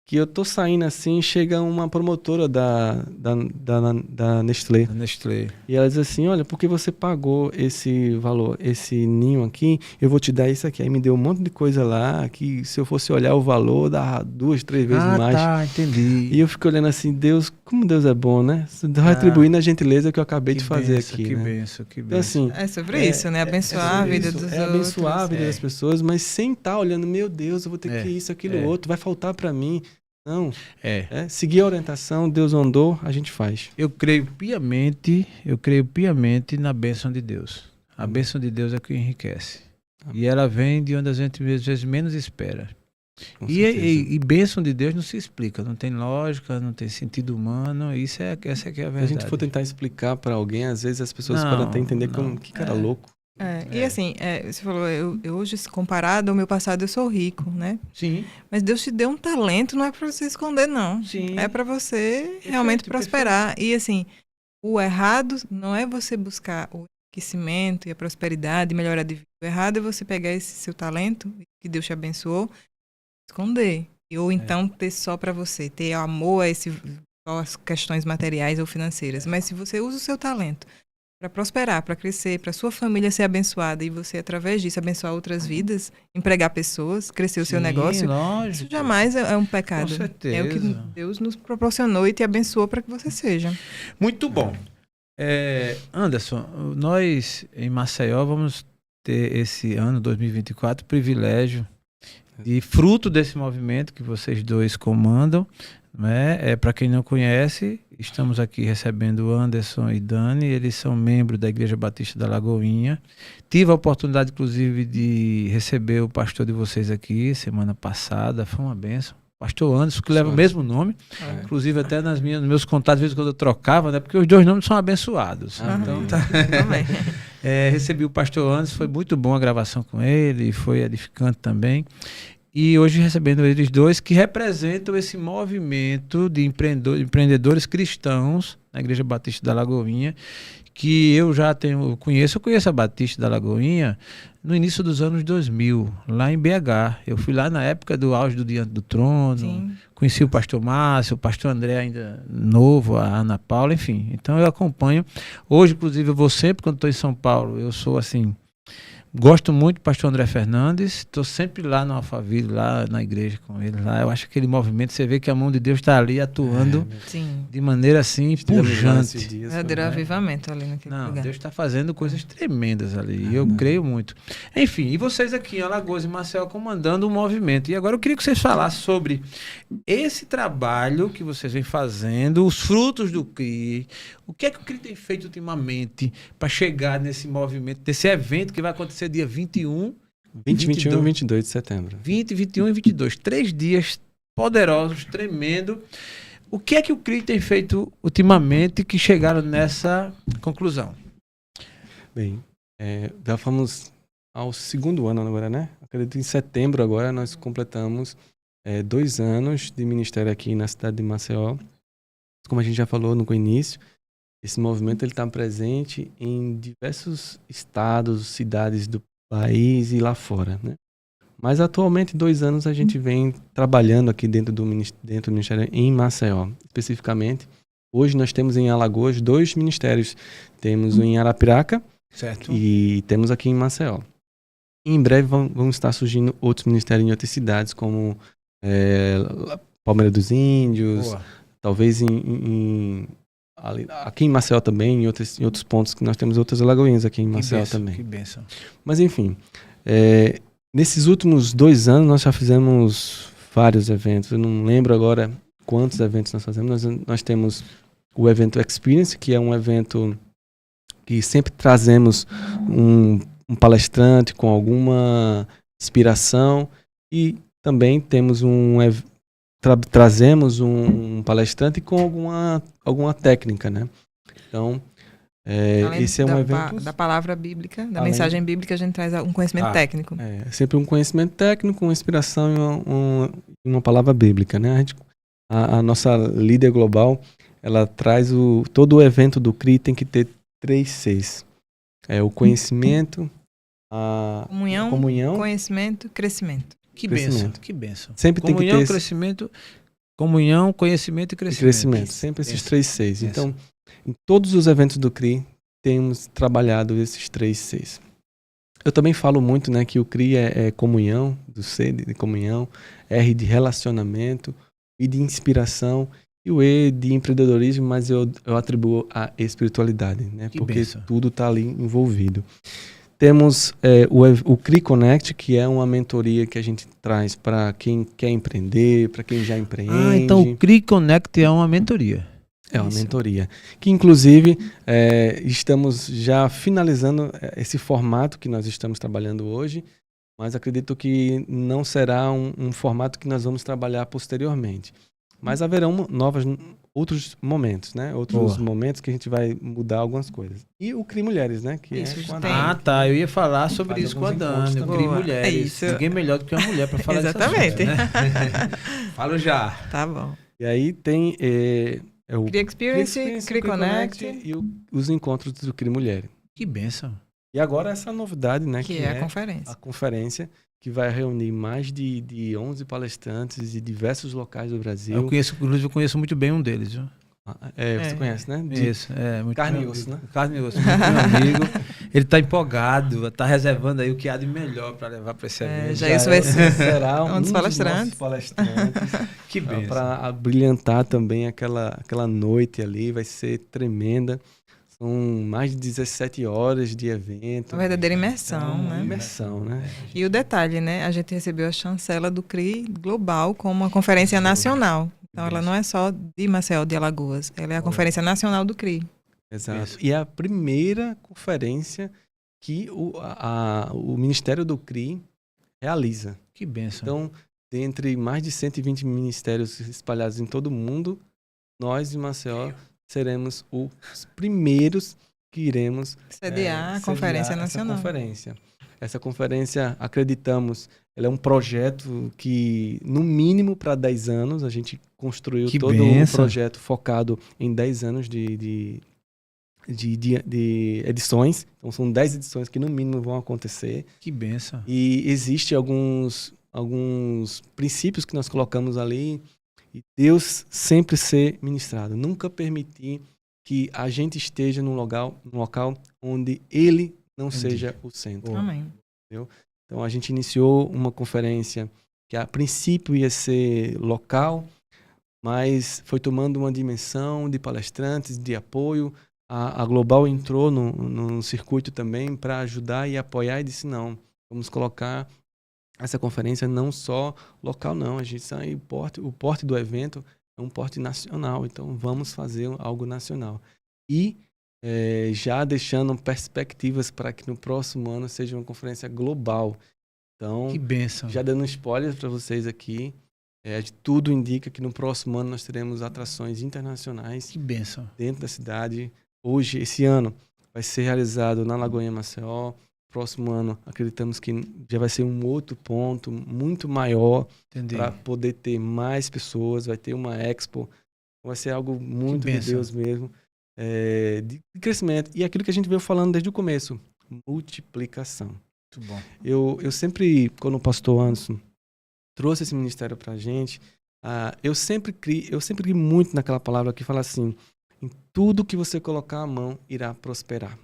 que eu tô saindo assim, chega uma promotora da Nestlé. A Nestlé. E ela diz assim, olha, porque você pagou esse valor, esse ninho aqui, eu vou te dar isso aqui. Aí me deu um monte de coisa lá, que se eu fosse olhar o valor, dá 2, 3 vezes mais. Tá, entendi. E eu fico olhando assim, Deus, como Deus é bom, né? Retribuindo a gentileza que eu acabei de fazer aqui, que né? benção, que Então, benção. assim, É sobre isso, né? Abençoar a vida dos outros. abençoar a vida das pessoas, mas sem estar olhando, meu Deus, eu vou ter que isso, aquilo, outro, vai faltar para mim. Não. Seguir a orientação, Deus andou, a gente faz. Eu creio piamente na bênção de Deus. A bênção de Deus é que enriquece. E ela vem de onde a gente às vezes menos espera. E bênção de Deus não se explica, não tem lógica, não tem sentido humano, essa é que é a verdade. Se a gente for tentar explicar para alguém, às vezes as pessoas podem até entender como que cara louco. E assim, você falou, eu hoje, comparado ao meu passado, eu sou rico, né? Sim. Mas Deus te deu um talento, não é para você esconder, não. Sim. É para você realmente prosperar. E assim, o errado não é você buscar o enriquecimento e a prosperidade e melhorar de vida. O errado é você pegar esse seu talento, que Deus te abençoou, esconder. Ou então ter só para você, ter amor a só as questões materiais ou financeiras. Mas se você usa o seu talento para prosperar, para crescer, para sua família ser abençoada e você, através disso, abençoar outras vidas, empregar pessoas, crescer o seu negócio, lógico. Isso jamais é um pecado. Com certeza. É o que Deus nos proporcionou e te abençoou para que você seja. Muito bom. Anderson, nós em Maceió vamos ter esse ano, 2024, o privilégio de, fruto desse movimento que vocês dois comandam, né? Para quem não conhece, estamos aqui recebendo Anderson e Dani, eles são membros da Igreja Batista da Lagoinha. Tive a oportunidade, inclusive, de receber o pastor de vocês aqui semana passada, foi uma bênção. Pastor Anderson, que leva o mesmo nome, inclusive até nos meus contatos, às vezes quando eu trocava, né? Porque os dois nomes são abençoados. Então, recebi o pastor Anderson, foi muito bom a gravação com ele, foi edificante também. E hoje recebendo eles dois que representam esse movimento de empreendedores cristãos na Igreja Batista da Lagoinha, que eu conheço a Batista da Lagoinha no início dos anos 2000, lá em BH. Eu fui lá na época do auge do Diante do Trono. Sim. Conheci o pastor Márcio, o pastor André ainda novo, a Ana Paula, enfim. Então eu acompanho. Hoje, inclusive, eu vou sempre, quando estou em São Paulo, eu sou assim... Gosto muito do pastor André Fernandes, estou sempre lá no Alphaville, lá na igreja com ele. Lá. Eu acho aquele movimento, você vê que a mão de Deus está ali atuando de maneira assim, pujante. Verdadeiro avivamento ali naquele lugar. Deus está fazendo coisas tremendas ali, e eu creio muito. Enfim, e vocês aqui em Alagoas e Maceió comandando o movimento. E agora eu queria que vocês falassem sobre esse trabalho que vocês vêm fazendo, os frutos do CRI, o que é que o CRI tem feito ultimamente para chegar nesse movimento, desse evento que vai acontecer dia 21, 21 e 22 de setembro. 20, 21 e 22. 3 dias poderosos, tremendo. O que é que o CRI tem feito ultimamente que chegaram nessa conclusão? Bem, já fomos ao segundo ano agora, né? Acredito que em setembro agora nós completamos 2 anos de ministério aqui na cidade de Maceió. Como a gente já falou no início, esse movimento ele está presente em diversos estados, cidades do país e lá fora, né? Mas atualmente, 2 anos, a gente vem trabalhando aqui dentro do ministério em Maceió. Especificamente, hoje nós temos em Alagoas 2 ministérios. Temos um em Arapiraca, certo, e temos aqui em Maceió. E em breve vão estar surgindo outros ministérios em outras cidades, como Palmeira dos Índios, talvez aqui em Maceió também, em outros pontos, que nós temos outras lagoinhas aqui em Maceió também. Que bênção. Mas enfim, nesses últimos 2 anos nós já fizemos vários eventos. Eu não lembro agora quantos eventos nós fazemos. Nós temos o evento Experience, que é um evento que sempre trazemos um palestrante com alguma inspiração, e também temos trazemos um palestrante com alguma técnica, né? Então, esse é um evento... Da palavra bíblica, da mensagem bíblica, a gente traz um conhecimento técnico. Sempre um conhecimento técnico, uma inspiração e uma palavra bíblica, né? A nossa líder global, ela traz todo o evento do CRI tem que ter 3 Cs. O conhecimento, a comunhão, conhecimento, crescimento. Que bênção, que bênção. Sempre comunhão, tem que ter crescimento. Comunhão, conhecimento e E crescimento. crescimento, sempre esses 3 Cs. Então, em todos os eventos do CRI, temos trabalhado esses 3 Cs. Eu também falo muito, né, que o CRI é comunhão, do C de comunhão, R de relacionamento, I de inspiração e o E de empreendedorismo, mas eu atribuo a espiritualidade, né, Que porque bênção. tudo está ali envolvido. Temos o CRI Connect, que é uma mentoria que a gente traz para quem quer empreender, para quem já empreende. Então o CRI Connect é uma mentoria. É uma Isso. mentoria. Que, inclusive, estamos já finalizando esse formato que nós estamos trabalhando hoje, mas acredito que não será um formato que nós vamos trabalhar posteriormente. Mas haverão outros momentos, né? Outros momentos que a gente vai mudar algumas coisas. E o CRI Mulheres, né? Que Isso, com a tem. Dani, Ah, tá. Eu ia falar sobre Faz isso com a alguns encontros Dani. O também. CRI Boa, Mulheres. é isso. Ninguém melhor do que uma mulher para falar desse Exatamente. assunto, né? Falo já. Tá bom. E aí tem o Cria Experience, Cria Connect, e os encontros do CRI Mulheres. Que bênção. E agora essa novidade, né? que é a conferência. a conferência, que vai reunir mais de 11 palestrantes de diversos locais do Brasil. Inclusive, eu conheço muito bem um deles, viu? Você conhece, né? Isso, muito carne e meu osso, amigo. né? Carne e osso, muito meu amigo. Ele tá empolgado, tá reservando aí o que há de melhor para levar para esse evento. Já isso vai ser será um dos palestrantes. palestrantes. Que bênção. Para brilhantar também aquela noite ali, vai ser tremenda. São mais de 17 horas de evento. Uma verdadeira imersão, Uma né? imersão, né? E o detalhe, né? A gente recebeu a chancela do CRI Global como uma conferência nacional. Então, ela não é só de Maceió, de Alagoas. Ela é a conferência nacional do CRI. Exato. E é a primeira conferência que o Ministério do CRI realiza. Que bênção. Então, dentre mais de 120 ministérios espalhados em todo o mundo, nós de Maceió seremos os primeiros que iremos Sediar a Conferência Nacional. Essa conferência, acreditamos, ela é um projeto que, no mínimo, para 10 anos, a gente construiu Que todo bênção. o projeto focado em 10 anos de edições. Então, são 10 edições que, no mínimo, vão acontecer. Que bênção. E existem alguns princípios que nós colocamos ali. E Deus sempre ser ministrado. Nunca permitir que a gente esteja num local onde Ele não seja o centro. Amém. Então, a gente iniciou uma conferência que, a princípio, ia ser local, mas foi tomando uma dimensão de palestrantes, de apoio. A Global entrou no circuito também para ajudar e apoiar e disse, não, vamos colocar essa conferência não só local, não. A gente sabe, o porte do evento é um porte nacional, então vamos fazer algo nacional. E já deixando perspectivas para que no próximo ano seja uma conferência global. Então, Que bênção. já dando spoilers para vocês aqui, tudo indica que no próximo ano nós teremos atrações internacionais Que bênção. dentro da cidade. Hoje, esse ano, vai ser realizado na Lagoinha Maceió. Próximo ano, acreditamos que já vai ser um outro ponto muito maior para poder ter mais pessoas. Vai ter uma expo. Vai ser algo muito de Deus mesmo. De crescimento. E aquilo que a gente veio falando desde o começo. Multiplicação. Muito bom. Eu sempre, quando o pastor Anderson trouxe esse ministério para a gente, eu sempre criei muito naquela palavra que fala assim, em tudo que você colocar a mão, irá prosperar.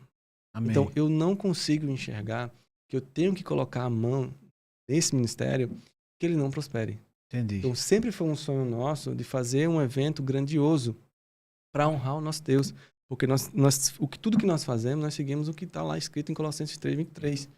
Amém. Então, eu não consigo enxergar que eu tenho que colocar a mão nesse ministério que ele não prospere. Entendi. Então, sempre foi um sonho nosso de fazer um evento grandioso para honrar o nosso Deus. Porque tudo que nós fazemos, nós seguimos o que está lá escrito em Colossenses 3:23.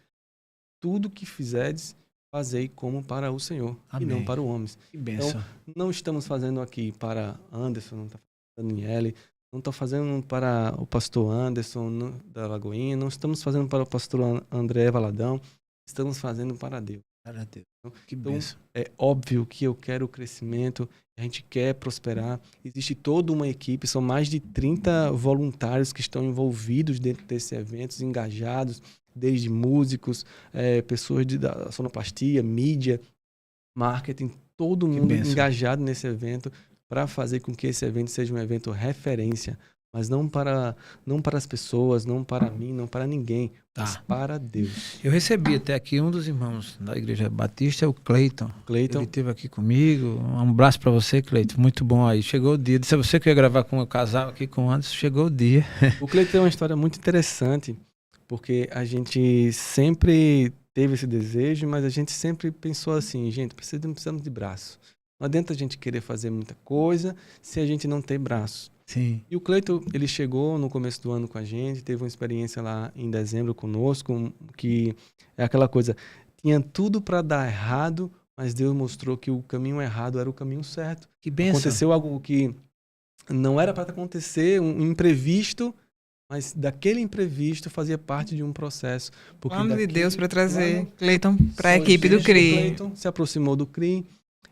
Tudo que fizerdes, fazei como para o Senhor. Amém. E não para os homens. Que bênção. Então, não estamos fazendo aqui para Anderson, não está fazendo Daniele, não estou fazendo para o pastor Anderson da Lagoinha, não estamos fazendo para o pastor André Valadão, estamos fazendo para Deus. Para Deus. Que Então, bênção. é óbvio que eu quero crescimento, a gente quer prosperar. Existe toda uma equipe, são mais de 30 voluntários que estão envolvidos dentro desses eventos, engajados, desde músicos, pessoas da sonoplastia, mídia, marketing, todo mundo engajado nesse evento, para fazer com que esse evento seja um evento referência. mas não para as pessoas, não para mim, não para ninguém, mas Tá. para Deus. Eu recebi até aqui um dos irmãos da Igreja Batista, é o Cleiton. Cleiton, Ele esteve aqui comigo. Um abraço para você, Cleiton. Muito bom aí. Chegou o dia. Disse a você que eu ia gravar com o casal aqui com o Anderson. Chegou o dia. o Cleiton tem uma história muito interessante, porque a gente sempre teve esse desejo, mas a gente sempre pensou assim, gente, precisamos de braço. Não adianta a gente querer fazer muita coisa se a gente não tem braço. Sim. E o Cleiton, ele chegou no começo do ano com a gente, teve uma experiência lá em dezembro conosco, que é aquela coisa, tinha tudo para dar errado, mas Deus mostrou que o caminho errado era o caminho certo. Que bênção. Aconteceu algo que não era para acontecer, um imprevisto, mas daquele imprevisto fazia parte de um processo. Porque Plano de Deus para trazer plano, Cleiton para a só equipe do gente, CRI. o Cleiton se aproximou do CRI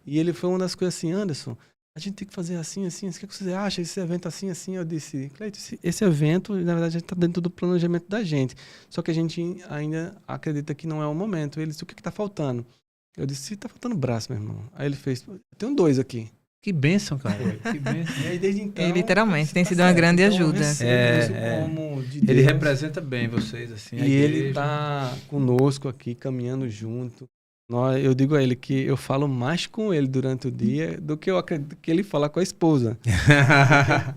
e ele foi uma das coisas assim, Anderson, a gente tem que fazer assim, assim, o que você acha? Esse evento assim, assim, eu disse, Cleiton, esse evento, na verdade, está dentro do planejamento da gente. Só que a gente ainda acredita que não é o momento. Ele disse, o que está faltando? Eu disse, está faltando braço, meu irmão. Aí ele fez, eu tenho 2 aqui. Que bênção, cara. Que bênção. E aí, desde então, E literalmente, tem tá sido uma certo. grande Então, eu ajuda. recebo isso como de Ele Deus. representa bem vocês, assim. a E ele igreja. está conosco aqui, caminhando junto. Eu digo a ele que eu falo mais com ele durante o dia do que eu acredito que ele fala com a esposa.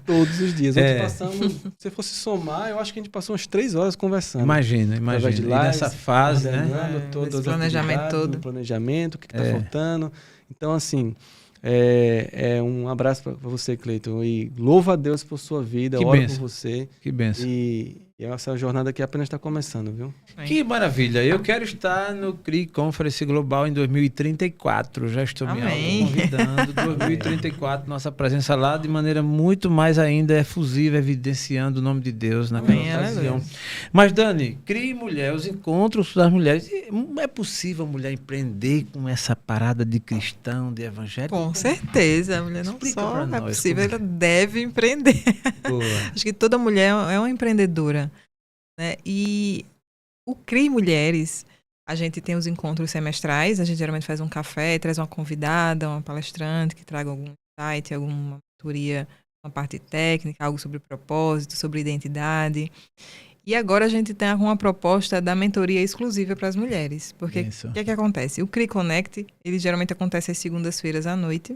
Todos os dias. Ontem passamos, se fosse somar, eu acho que a gente passou umas 3 horas conversando. Imagina. Através de E lives, nessa fase, né? coordenando todas Esse as planejamento atividades, todo. o planejamento, o que está faltando. Então, assim, é um abraço para você, Cleiton. E louva a Deus por sua vida, Que oro bênção. por você. Que bênção. E essa jornada aqui apenas está começando, viu? Que maravilha. Eu quero estar no CRI Conference Global em 2034. Já estou me Amém. convidando. 2034, nossa presença lá de maneira muito mais ainda efusiva, evidenciando o nome de Deus naquela Amém, ocasião. aleluia. Mas, Dani, CRI Mulher, os encontros das mulheres. É possível a mulher empreender com essa parada de cristão, de evangélico? Com certeza, a mulher não Explica só pra é nós possível, como- ela deve empreender. Boa. Acho que toda mulher é uma empreendedora, né? E o CRI Mulheres, a gente tem os encontros semestrais, a gente geralmente faz um café, traz uma convidada, uma palestrante que traga algum insight, alguma mentoria, uma parte técnica, algo sobre propósito, sobre identidade. E agora a gente tem uma proposta da mentoria exclusiva para as mulheres, porque Isso. o que é que acontece? O CRI Connect, ele geralmente acontece às segundas-feiras à noite,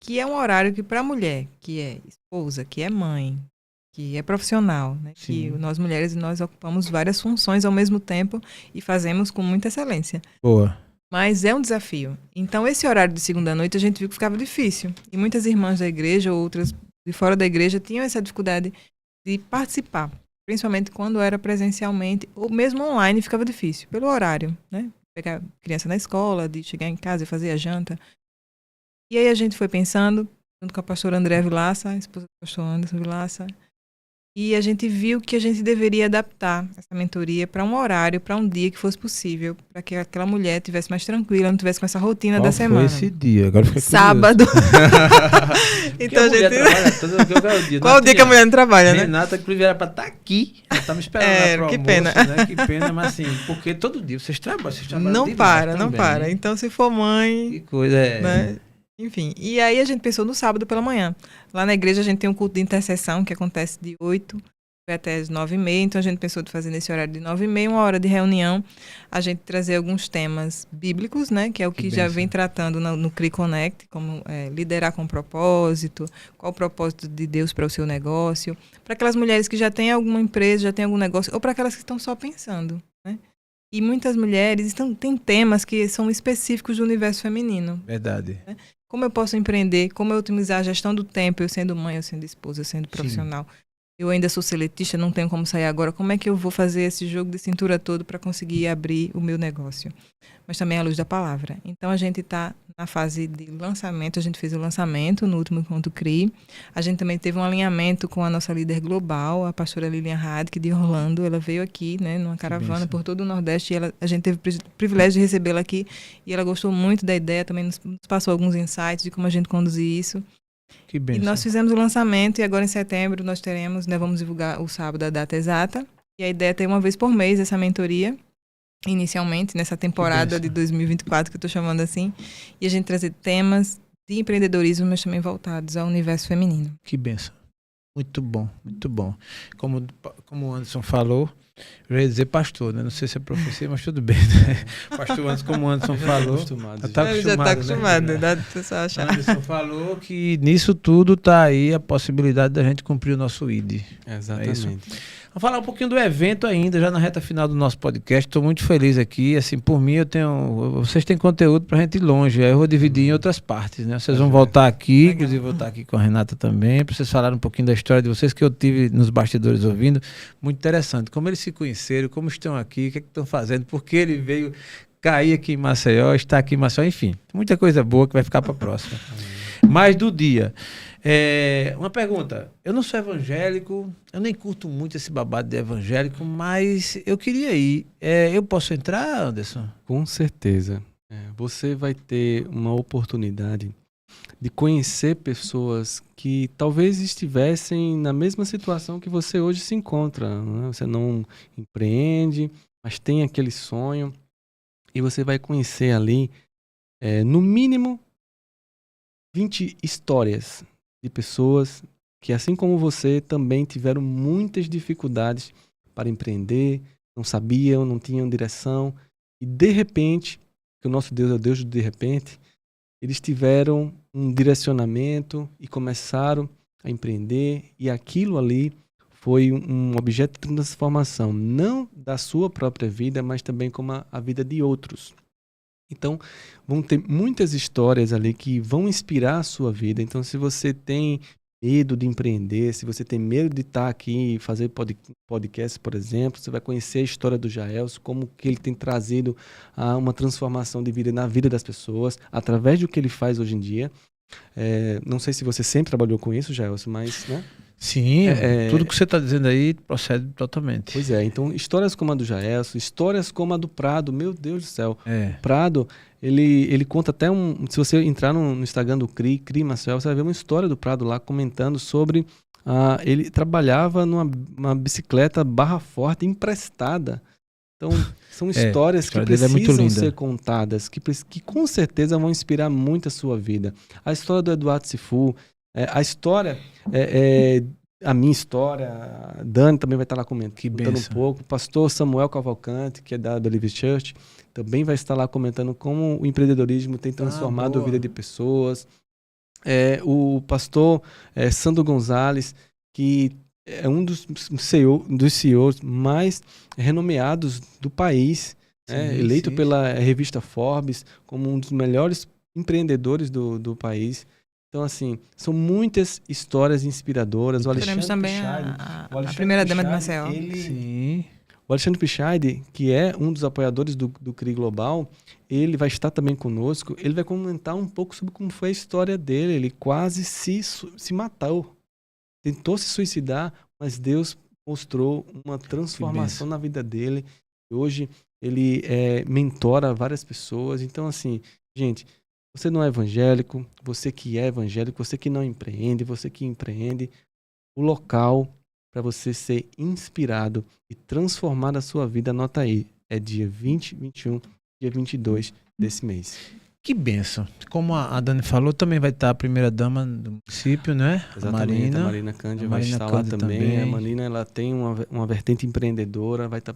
que é um horário que para a mulher, que é esposa, que é mãe, que é profissional, né? Que Sim. nós mulheres nós ocupamos várias funções ao mesmo tempo e fazemos com muita excelência. Boa. Mas é um desafio. Então esse horário de segunda noite a gente viu que ficava difícil. E muitas irmãs da igreja ou outras de fora da igreja tinham essa dificuldade de participar, principalmente quando era presencialmente ou mesmo online ficava difícil pelo horário, né? Pegar a criança na escola, de chegar em casa e fazer a janta. E aí a gente foi pensando, junto com a pastora André Vilaça, a esposa do pastor Anderson Vilaça, e a gente viu que a gente deveria adaptar essa mentoria para um horário, para um dia que fosse possível, para que aquela mulher estivesse mais tranquila, não tivesse com essa rotina Qual da foi semana. esse dia? Agora fiquei curioso. Sábado. Então, Então, a mulher gente, trabalha todo qual é o dia? qual o dia que a mulher não trabalha, né? Renata, inclusive, era pra estar aqui. Ela tá me esperando lá pro Que almoço, pena. né? Que pena, mas assim, porque todo dia vocês trabalham Não demais para, não também. para. Então, se for mãe, Que coisa é. né? Enfim, e aí a gente pensou no sábado pela manhã. Lá na igreja a gente tem um culto de intercessão que acontece de 8 até as 9h30, então a gente pensou de fazer nesse horário de 9h30, uma hora de reunião, a gente trazer alguns temas bíblicos, né, que é o que já bênção. vem tratando no CRI Connect, como liderar com propósito, qual o propósito de Deus para o seu negócio, para aquelas mulheres que já têm alguma empresa, já têm algum negócio, ou para aquelas que estão só pensando, né? E muitas mulheres têm temas que são específicos do universo feminino. Verdade. Como eu posso empreender? Como eu otimizar a gestão do tempo? Eu sendo mãe, eu sendo esposa, eu sendo profissional. Eu ainda sou seletista, não tenho como sair agora. Como é que eu vou fazer esse jogo de cintura todo para conseguir abrir o meu negócio? Mas também à luz da palavra. Então, a gente está na fase de lançamento. A gente fez o lançamento no último encontro CRI. A gente também teve um alinhamento com a nossa líder global, a pastora Lilian Hadke, de Orlando. Ela veio aqui, né, numa caravana por todo o Nordeste. E a gente teve o privilégio de recebê-la aqui. E ela gostou muito da ideia. Também nos passou alguns insights de como a gente conduzir isso. Que bênção. E nós fizemos o lançamento e agora em setembro nós teremos, né, vamos divulgar o sábado a data exata. E a ideia é ter uma vez por mês essa mentoria, inicialmente, nessa temporada de 2024, que eu estou chamando assim. E a gente trazer temas de empreendedorismo, mas também voltados ao universo feminino. Que bênção. Muito bom, muito bom. Como o Anderson falou, eu ia dizer pastor, né? Não sei se é profecia, mas tudo bem, né? Pastor Anderson, como o Anderson falou. Já tá acostumado, né? O pessoal achar. Anderson falou que nisso tudo tá aí a possibilidade da gente cumprir o nosso ID. Exatamente. Vamos falar um pouquinho do evento ainda, já na reta final do nosso podcast. Estou muito feliz aqui. Assim, por mim, vocês têm conteúdo para a gente ir longe. Aí eu vou dividir em outras partes, né? Vocês vão voltar aqui, inclusive vou estar aqui com a Renata também, para vocês falarem um pouquinho da história de vocês, que eu tive nos bastidores ouvindo. Muito interessante. Como eles se conheceram, como estão aqui, o que estão fazendo, por que ele veio cair aqui em Maceió, está aqui em Maceió, enfim. Muita coisa boa que vai ficar para a próxima. Mais do dia. Uma pergunta. Eu não sou evangélico, eu nem curto muito esse babado de evangélico, mas eu queria ir. Eu posso entrar, Anderson? Com certeza. Você vai ter uma oportunidade de conhecer pessoas que talvez estivessem na mesma situação que você hoje se encontra, né? Você não empreende, mas tem aquele sonho. E você vai conhecer ali, no mínimo, 20 histórias de pessoas que, assim como você, também tiveram muitas dificuldades para empreender, não sabiam, não tinham direção. E, de repente, que o nosso Deus é o Deus do de repente, eles tiveram um direcionamento e começaram a empreender. E aquilo ali foi um objeto de transformação, não da sua própria vida, mas também como a vida de outros. Então, vão ter muitas histórias ali que vão inspirar a sua vida. Então, se você tem medo de empreender, se você tem medo de estar aqui e fazer podcast, por exemplo, você vai conhecer a história do Jaelson, como que ele tem trazido uma transformação de vida na vida das pessoas, através do que ele faz hoje em dia. Não sei se você sempre trabalhou com isso, Jaelson, mas, né? Sim, tudo que você está dizendo aí procede totalmente. Pois é, então histórias como a do Jaelson, histórias como a do Prado, meu Deus do céu. O Prado, ele conta até se você entrar no Instagram do Cri Maceió, você vai ver uma história do Prado lá comentando sobre, ele trabalhava numa bicicleta barra forte emprestada. Então, são histórias que precisam ser contadas, que com certeza vão inspirar muito a sua vida. A história do Eduardo Sifu, a história, a minha história, a Dani também vai estar lá comentando um pouco. O pastor Samuel Cavalcante, que é da Believe Church, também vai estar lá comentando como o empreendedorismo tem transformado a vida de pessoas. O pastor Sandro Gonzalez, que é um dos CEOs mais renomeados do país, eleito pela revista Forbes como um dos melhores empreendedores do país. Então, assim, são muitas histórias inspiradoras. Teremos também a primeira dama de Maceió. O Alexandre Pichard, que é um dos apoiadores do CRI Global, ele vai estar também conosco. Ele vai comentar um pouco sobre como foi a história dele. Ele quase se matou. Tentou se suicidar, mas Deus mostrou uma transformação na vida dele. Hoje, ele mentora várias pessoas. Então, assim, gente, você não é evangélico, você que é evangélico, você que não empreende, você que empreende, o local para você ser inspirado e transformar a sua vida, anota aí, é dia 20, 21, dia 22 desse mês. Que bênção. Como a Dani falou, também vai estar a primeira dama do município, né? Exatamente, a Marina Cândia vai estar lá também. A Marina, ela tem uma vertente empreendedora, vai estar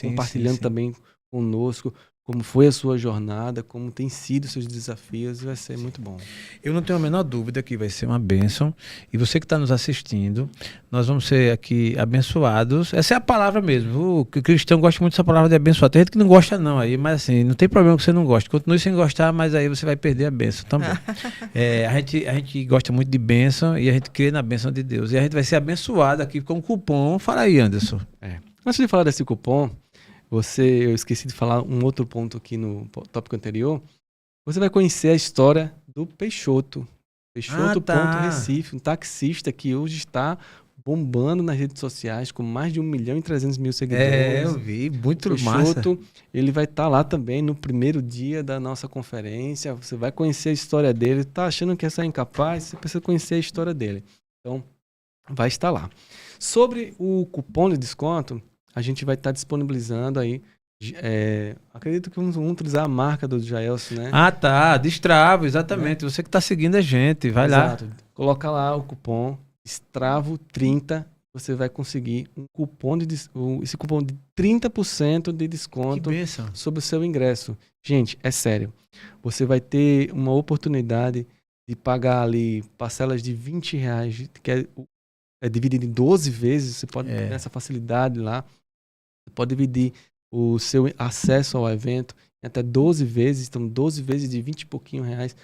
compartilhando também conosco como foi a sua jornada, como tem sido seus desafios, e vai ser muito bom. Eu não tenho a menor dúvida que vai ser uma bênção. E você que está nos assistindo, nós vamos ser aqui abençoados. Essa é a palavra mesmo. O cristão gosta muito dessa palavra de abençoado. Tem gente que não gosta não, aí, mas assim, não tem problema que você não goste. Continue sem gostar, mas aí você vai perder a bênção também. A gente gosta muito de bênção e a gente crê na bênção de Deus. E a gente vai ser abençoado aqui com um cupom. Fala aí, Anderson. Antes de falar desse cupom, eu esqueci de falar um outro ponto aqui no tópico anterior. Você vai conhecer a história do Peixoto. Peixoto.Recife, um taxista que hoje está bombando nas redes sociais com mais de 1.300.000 seguidores. Eu vi, muito Peixoto, massa. Ele vai estar lá também no primeiro dia da nossa conferência. Você vai conhecer a história dele. Tá achando que é incapaz? Você precisa conhecer a história dele. Então, vai estar lá. Sobre o cupom de desconto, a gente vai estar disponibilizando aí. Acredito que vamos utilizar a marca do Jaelson, né? Destravo, exatamente. Você que está seguindo a gente, vai lá. Coloca lá o cupom Destravo 30, você vai conseguir esse cupom de 30% de desconto sobre o seu ingresso. Gente, é sério. Você vai ter uma oportunidade de pagar ali parcelas de R$20, que é dividido em 12 vezes. Você pode ter essa facilidade lá. Você pode dividir o seu acesso ao evento em até 12 vezes. Então, 12 vezes de 20 e pouquinho reais.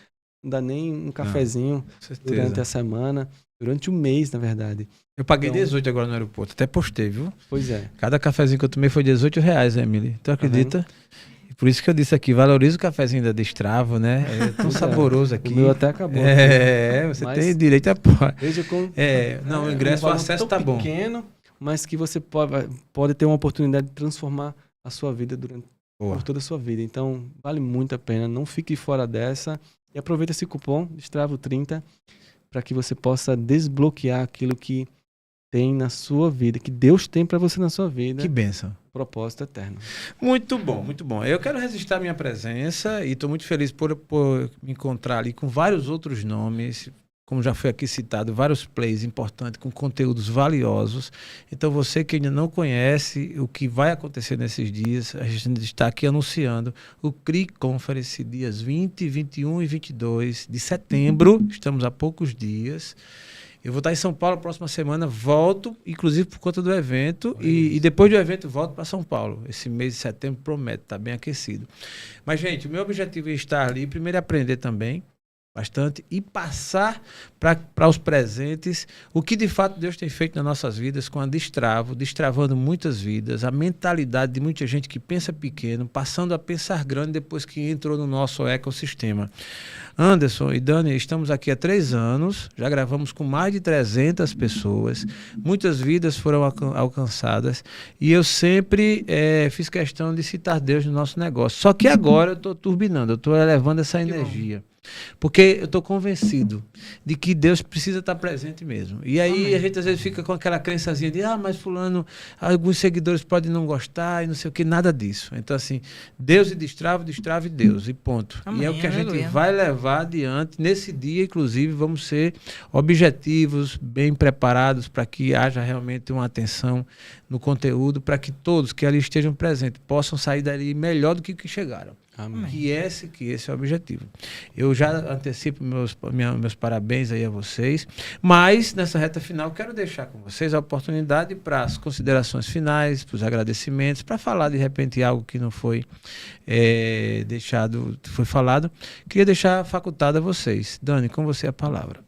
Não dá nem um cafezinho durante a semana. Durante um mês, na verdade. Eu paguei 18 agora no aeroporto. Até postei, viu? Pois é. Cada cafezinho que eu tomei foi R$18, Emily. Tu acredita? Por isso que eu disse aqui, valoriza o cafezinho da Destravo, né? É tão saboroso aqui. O meu até acabou. Você tem direito a pôr. Veja como... não, o ingresso, o acesso tá bom. Pequeno, mas que você pode ter uma oportunidade de transformar a sua vida por toda a sua vida. Então, vale muito a pena. Não fique fora dessa. E aproveita esse cupom, Destravo 30, para que você possa desbloquear aquilo que tem na sua vida, que Deus tem para você na sua vida. Que bênção. Propósito eterno. Muito bom, muito bom. Eu quero registrar minha presença e estou muito feliz por me encontrar ali com vários outros nomes, como já foi aqui citado, vários plays importantes com conteúdos valiosos. Então você que ainda não conhece o que vai acontecer nesses dias, a gente está aqui anunciando o CRI Conference dias 20, 21 e 22 de setembro. Estamos há poucos dias. Eu vou estar em São Paulo a próxima semana, volto, inclusive por conta do evento, e depois do evento volto para São Paulo. Esse mês de setembro promete, está bem aquecido. Mas, gente, o meu objetivo é estar ali, primeiro aprender também bastante e passar para os presentes o que de fato Deus tem feito nas nossas vidas com a Destravo, destravando muitas vidas, a mentalidade de muita gente que pensa pequeno, passando a pensar grande depois que entrou no nosso ecossistema. Anderson e Dani, estamos aqui há 3 anos, já gravamos com mais de 300 pessoas, muitas vidas foram alcançadas e eu sempre fiz questão de citar Deus no nosso negócio. Só que agora eu estou turbinando, eu estou elevando essa energia. Porque eu estou convencido de que Deus precisa estar presente mesmo. E aí a gente às vezes fica com aquela crençazinha de mas fulano, alguns seguidores podem não gostar e não sei o que, nada disso. Então assim, Deus e Destravo e Deus, e ponto. Amém, e é o que a aleluia. gente vai levar adiante. Nesse dia, inclusive, vamos ser objetivos, bem preparados para que haja realmente uma atenção no conteúdo, para que todos que ali estejam presentes possam sair dali melhor do que chegaram. Amém. Que esse é o objetivo. Eu já antecipo meus parabéns aí a vocês, mas nessa reta final quero deixar com vocês a oportunidade para as considerações finais, para os agradecimentos, para falar de repente algo que não foi foi falado. Queria deixar facultado a vocês. Dani, com você a palavra.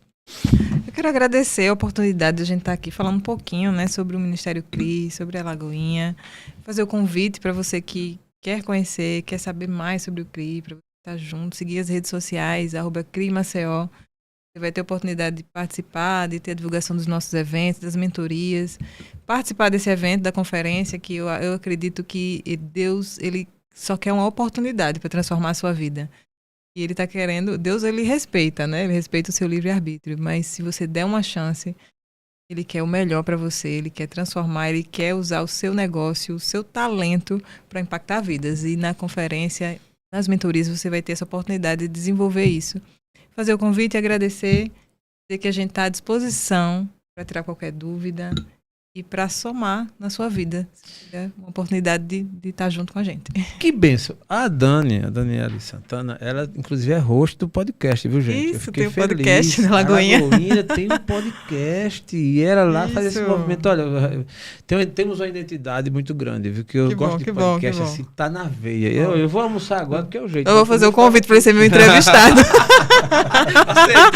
Eu quero agradecer a oportunidade de a gente estar aqui falando um pouquinho, né, sobre o Ministério CRI, sobre a Lagoinha, fazer o convite para você que quer conhecer, quer saber mais sobre o CRI, para você estar junto, seguir as redes sociais, @CRIMaceió. Você vai ter a oportunidade de participar, de ter a divulgação dos nossos eventos, das mentorias, participar desse evento, da conferência, que eu acredito que Deus, ele só quer uma oportunidade para transformar a sua vida. E ele está querendo, Deus, ele respeita, né? Ele respeita o seu livre-arbítrio, mas se você der uma chance, ele quer o melhor para você, ele quer transformar, ele quer usar o seu negócio, o seu talento para impactar vidas. E na conferência, nas mentorias, você vai ter essa oportunidade de desenvolver isso. Fazer o convite e agradecer, dizer que a gente está à disposição para tirar qualquer dúvida e para somar na sua vida. É uma oportunidade de estar junto com a gente. Que bênção. A Daniela Santana, ela inclusive é host do podcast, viu, gente? Isso, tem um podcast na Lagoinha. A Lagoinha tem um podcast e ela lá faz esse movimento. Olha, temos uma identidade muito grande, viu? Que eu gosto de podcast assim, tá na veia. Eu vou almoçar agora porque é o jeito. Eu vou fazer o convite para ele ser meu entrevistado. Aceito.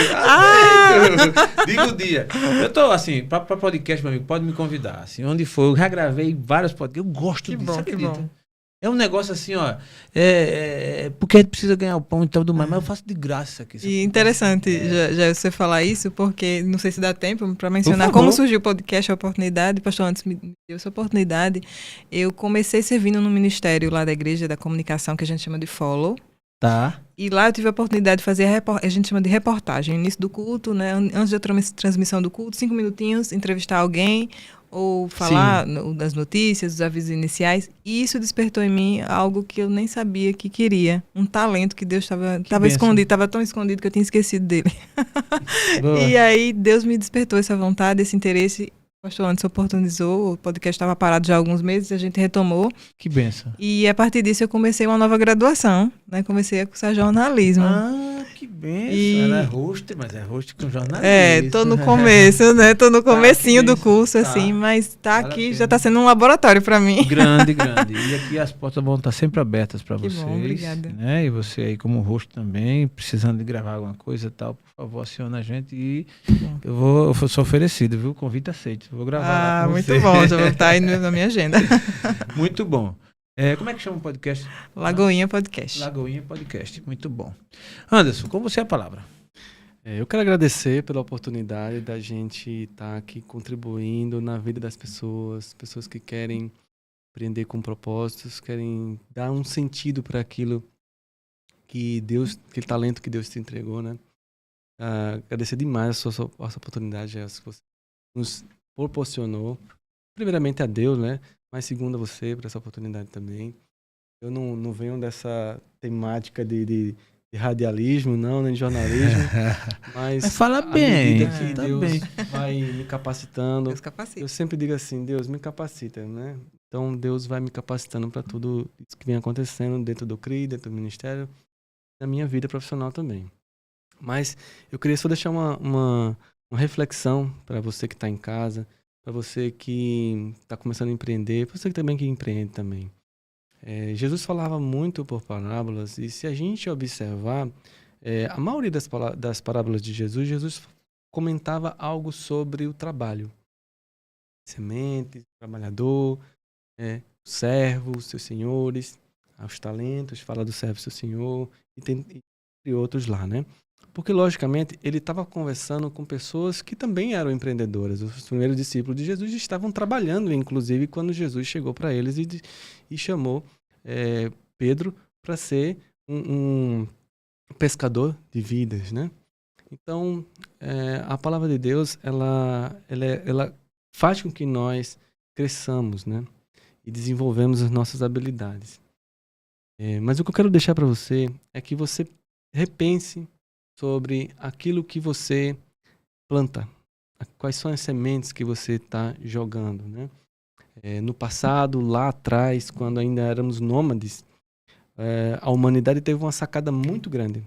Diga o dia. Eu tô assim, para podcast, meu amigo, pode me convidar, assim, onde for. Eu já gravei vários podcasts. Eu gosto disso, acredita? É um negócio assim, ó. Porque a gente precisa ganhar o pão e tudo mais, mas eu faço de graça aqui. E interessante já você falar isso, porque não sei se dá tempo para mencionar como surgiu o podcast, a oportunidade. O pastor antes me deu essa oportunidade. Eu comecei servindo no ministério lá da igreja da comunicação, que a gente chama de Follow. Tá. E lá eu tive a oportunidade de fazer a gente chama de reportagem. No início do culto, né, antes da transmissão do culto, 5 minutinhos, entrevistar alguém, ou falar das notícias, dos avisos iniciais. E isso despertou em mim algo que eu nem sabia que queria. Um talento que Deus estava escondido, estava tão escondido que eu tinha esquecido dele. E aí Deus me despertou essa vontade, esse interesse. O pastor Anderson oportunizou, o podcast estava parado já há alguns meses, a gente retomou. Que bênção. E a partir disso eu comecei uma nova graduação, né? Comecei a cursar jornalismo. Ah, que bênção. Ela é host, mas é host com jornalismo. Tô no começo, né? Tô no comecinho do curso, assim, mas aqui já tá sendo um laboratório para mim. Grande. E aqui as portas vão estar sempre abertas para vocês. Bom, obrigada. Né? E você aí como host também, precisando de gravar alguma coisa e tal, por favor, aciona a gente e eu sou oferecido, viu? Convite aceito. Vou gravar lá com muito você. bom, já vou estar aí na minha agenda. Muito bom. Como é que chama o podcast? Lagoinha Podcast. Lagoinha Podcast, muito bom. Anderson, com você a palavra. Eu quero agradecer pela oportunidade da gente estar aqui contribuindo na vida das pessoas que querem empreender com propósitos, querem dar um sentido para aquilo que Deus, aquele talento que Deus te entregou, né? Agradecer demais a sua oportunidade, que você nos proporcionou. Primeiramente a Deus, né? Mas segundo a você, por essa oportunidade também. Eu não venho dessa temática de radialismo, não, nem de jornalismo. Mas fala bem. Que Deus vai me capacitando. Deus capacita. Eu sempre digo assim, Deus me capacita, né? Então Deus vai me capacitando para tudo isso que vem acontecendo dentro do CRI, dentro do ministério, na minha vida profissional também. Mas eu queria só deixar uma reflexão para você que está em casa, para você que está começando a empreender, para você que também que empreende também. Jesus falava muito por parábolas, e se a gente observar, a maioria das parábolas de Jesus comentava algo sobre o trabalho. Semente, trabalhador, o servo, os seus senhores, os talentos, fala do servo, seu senhor, e outros lá, né? Porque, logicamente, ele estava conversando com pessoas que também eram empreendedoras. Os primeiros discípulos de Jesus estavam trabalhando, inclusive, quando Jesus chegou para eles e chamou Pedro para ser um pescador de vidas, né? Então, a palavra de Deus, ela faz com que nós cresçamos, né? E desenvolvemos as nossas habilidades. Mas o que eu quero deixar para você é que você repense sobre aquilo que você planta, quais são as sementes que você está jogando, né? No passado, lá atrás, quando ainda éramos nômades, a humanidade teve uma sacada muito grande.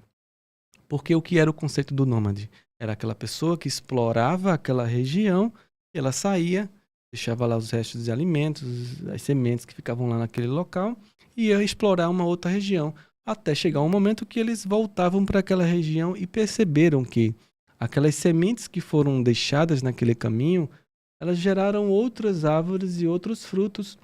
Porque o que era o conceito do nômade? Era aquela pessoa que explorava aquela região, e ela saía, deixava lá os restos de alimentos, as sementes que ficavam lá naquele local, e ia explorar uma outra região. Até chegar um momento que eles voltavam para aquela região e perceberam que aquelas sementes que foram deixadas naquele caminho, elas geraram outras árvores e outros frutos.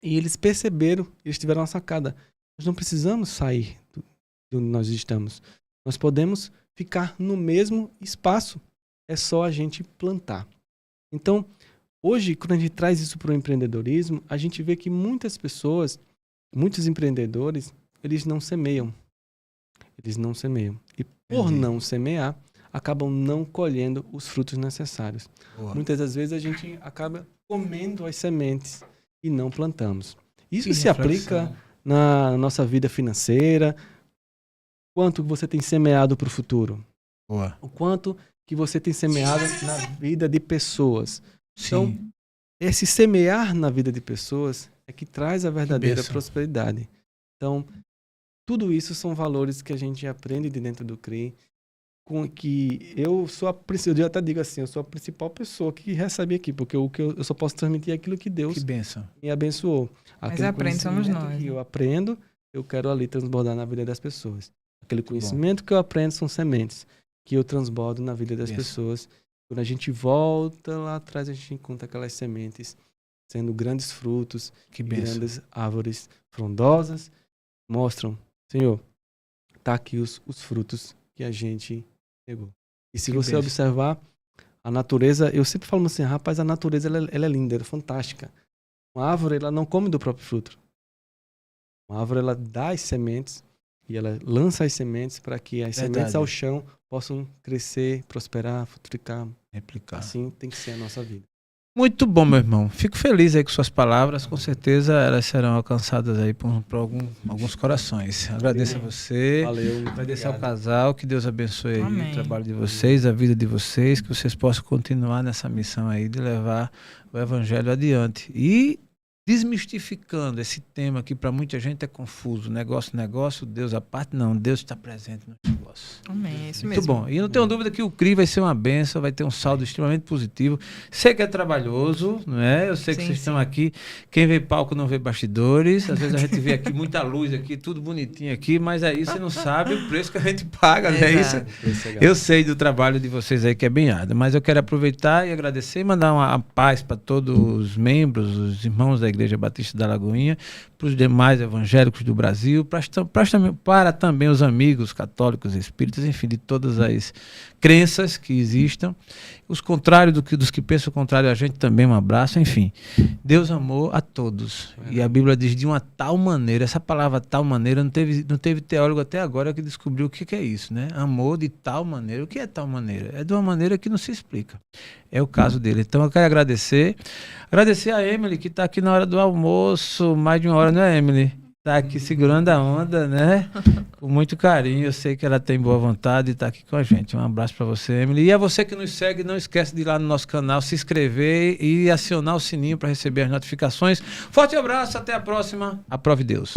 E eles perceberam, eles tiveram uma sacada. Nós não precisamos sair de onde nós estamos. Nós podemos ficar no mesmo espaço. É só a gente plantar. Então, hoje, quando a gente traz isso para o empreendedorismo, a gente vê que muitas pessoas, muitos empreendedores, eles não semeiam. E por não semear, acabam não colhendo os frutos necessários. Boa. Muitas das vezes a gente acaba comendo as sementes e não plantamos. Isso se aplica na nossa vida financeira. Quanto você tem semeado para o futuro? Boa. O quanto que você tem semeado na vida de pessoas. Sim. Então, esse semear na vida de pessoas é que traz a verdadeira prosperidade. Então, tudo isso são valores que a gente aprende de dentro do CRI, com que eu até digo assim, eu sou a principal pessoa que recebe aqui, porque o que eu só posso transmitir é aquilo que Deus me abençoou. Mas aprende somos nós. Que eu aprendo, eu quero ali transbordar na vida das pessoas. Aquele conhecimento que eu aprendo são sementes que eu transbordo na vida das pessoas. Quando a gente volta lá atrás, a gente encontra aquelas sementes sendo grandes frutos, grandes árvores frondosas, mostram, Senhor, tá aqui os frutos que a gente pegou. E se você observar a natureza, eu sempre falo assim, rapaz, a natureza ela é linda, ela é fantástica. Uma árvore, ela não come do próprio fruto. Uma árvore, ela dá as sementes e ela lança as sementes para que as sementes ao chão possam crescer, prosperar, frutificar. Replicar. Assim tem que ser a nossa vida. Muito bom, meu irmão. Fico feliz aí com suas palavras. Com certeza elas serão alcançadas aí por alguns corações. Agradeço a você. Valeu. Agradecer ao casal. Que Deus abençoe aí Amém. o trabalho de vocês, a vida de vocês. Que vocês possam continuar nessa missão aí de levar o evangelho adiante. E desmistificando esse tema que para muita gente é confuso. Negócio, Deus à parte. Não, Deus está presente no negócio. Amém, é isso Muito mesmo. bom. E não tenho dúvida que o CRI vai ser uma benção, vai ter um saldo extremamente positivo. Sei que é trabalhoso, não é? Eu sei que Sim, vocês sim. estão aqui. Quem vê palco não vê bastidores. Às vezes a gente vê aqui muita luz aqui, tudo bonitinho aqui, mas aí você não sabe o preço que a gente paga, não é isso? Exato. Eu sei do trabalho de vocês aí que é bem árduo, mas eu quero aproveitar e agradecer e mandar uma paz para todos os membros, os irmãos da Igreja Batista da Lagoinha, para os demais evangélicos do Brasil, para também os amigos católicos, espíritas, enfim, de todas as crenças que existam. Os contrários dos que pensam o contrário a gente também, um abraço, enfim. Deus amou a todos. E a Bíblia diz de uma tal maneira, essa palavra tal maneira, não teve teólogo até agora que descobriu o que é isso, né? Amor de tal maneira. O que é tal maneira? É de uma maneira que não se explica. É o caso dele. Então eu quero agradecer a Emily, que está aqui na hora do almoço, mais de uma hora, não é, Emily? Está aqui segurando a onda, né? Com muito carinho. Eu sei que ela tem boa vontade e está aqui com a gente. Um abraço para você, Emily. E a você que nos segue, não esquece de ir lá no nosso canal, se inscrever e acionar o sininho para receber as notificações. Forte abraço, até a próxima. Aprove Deus.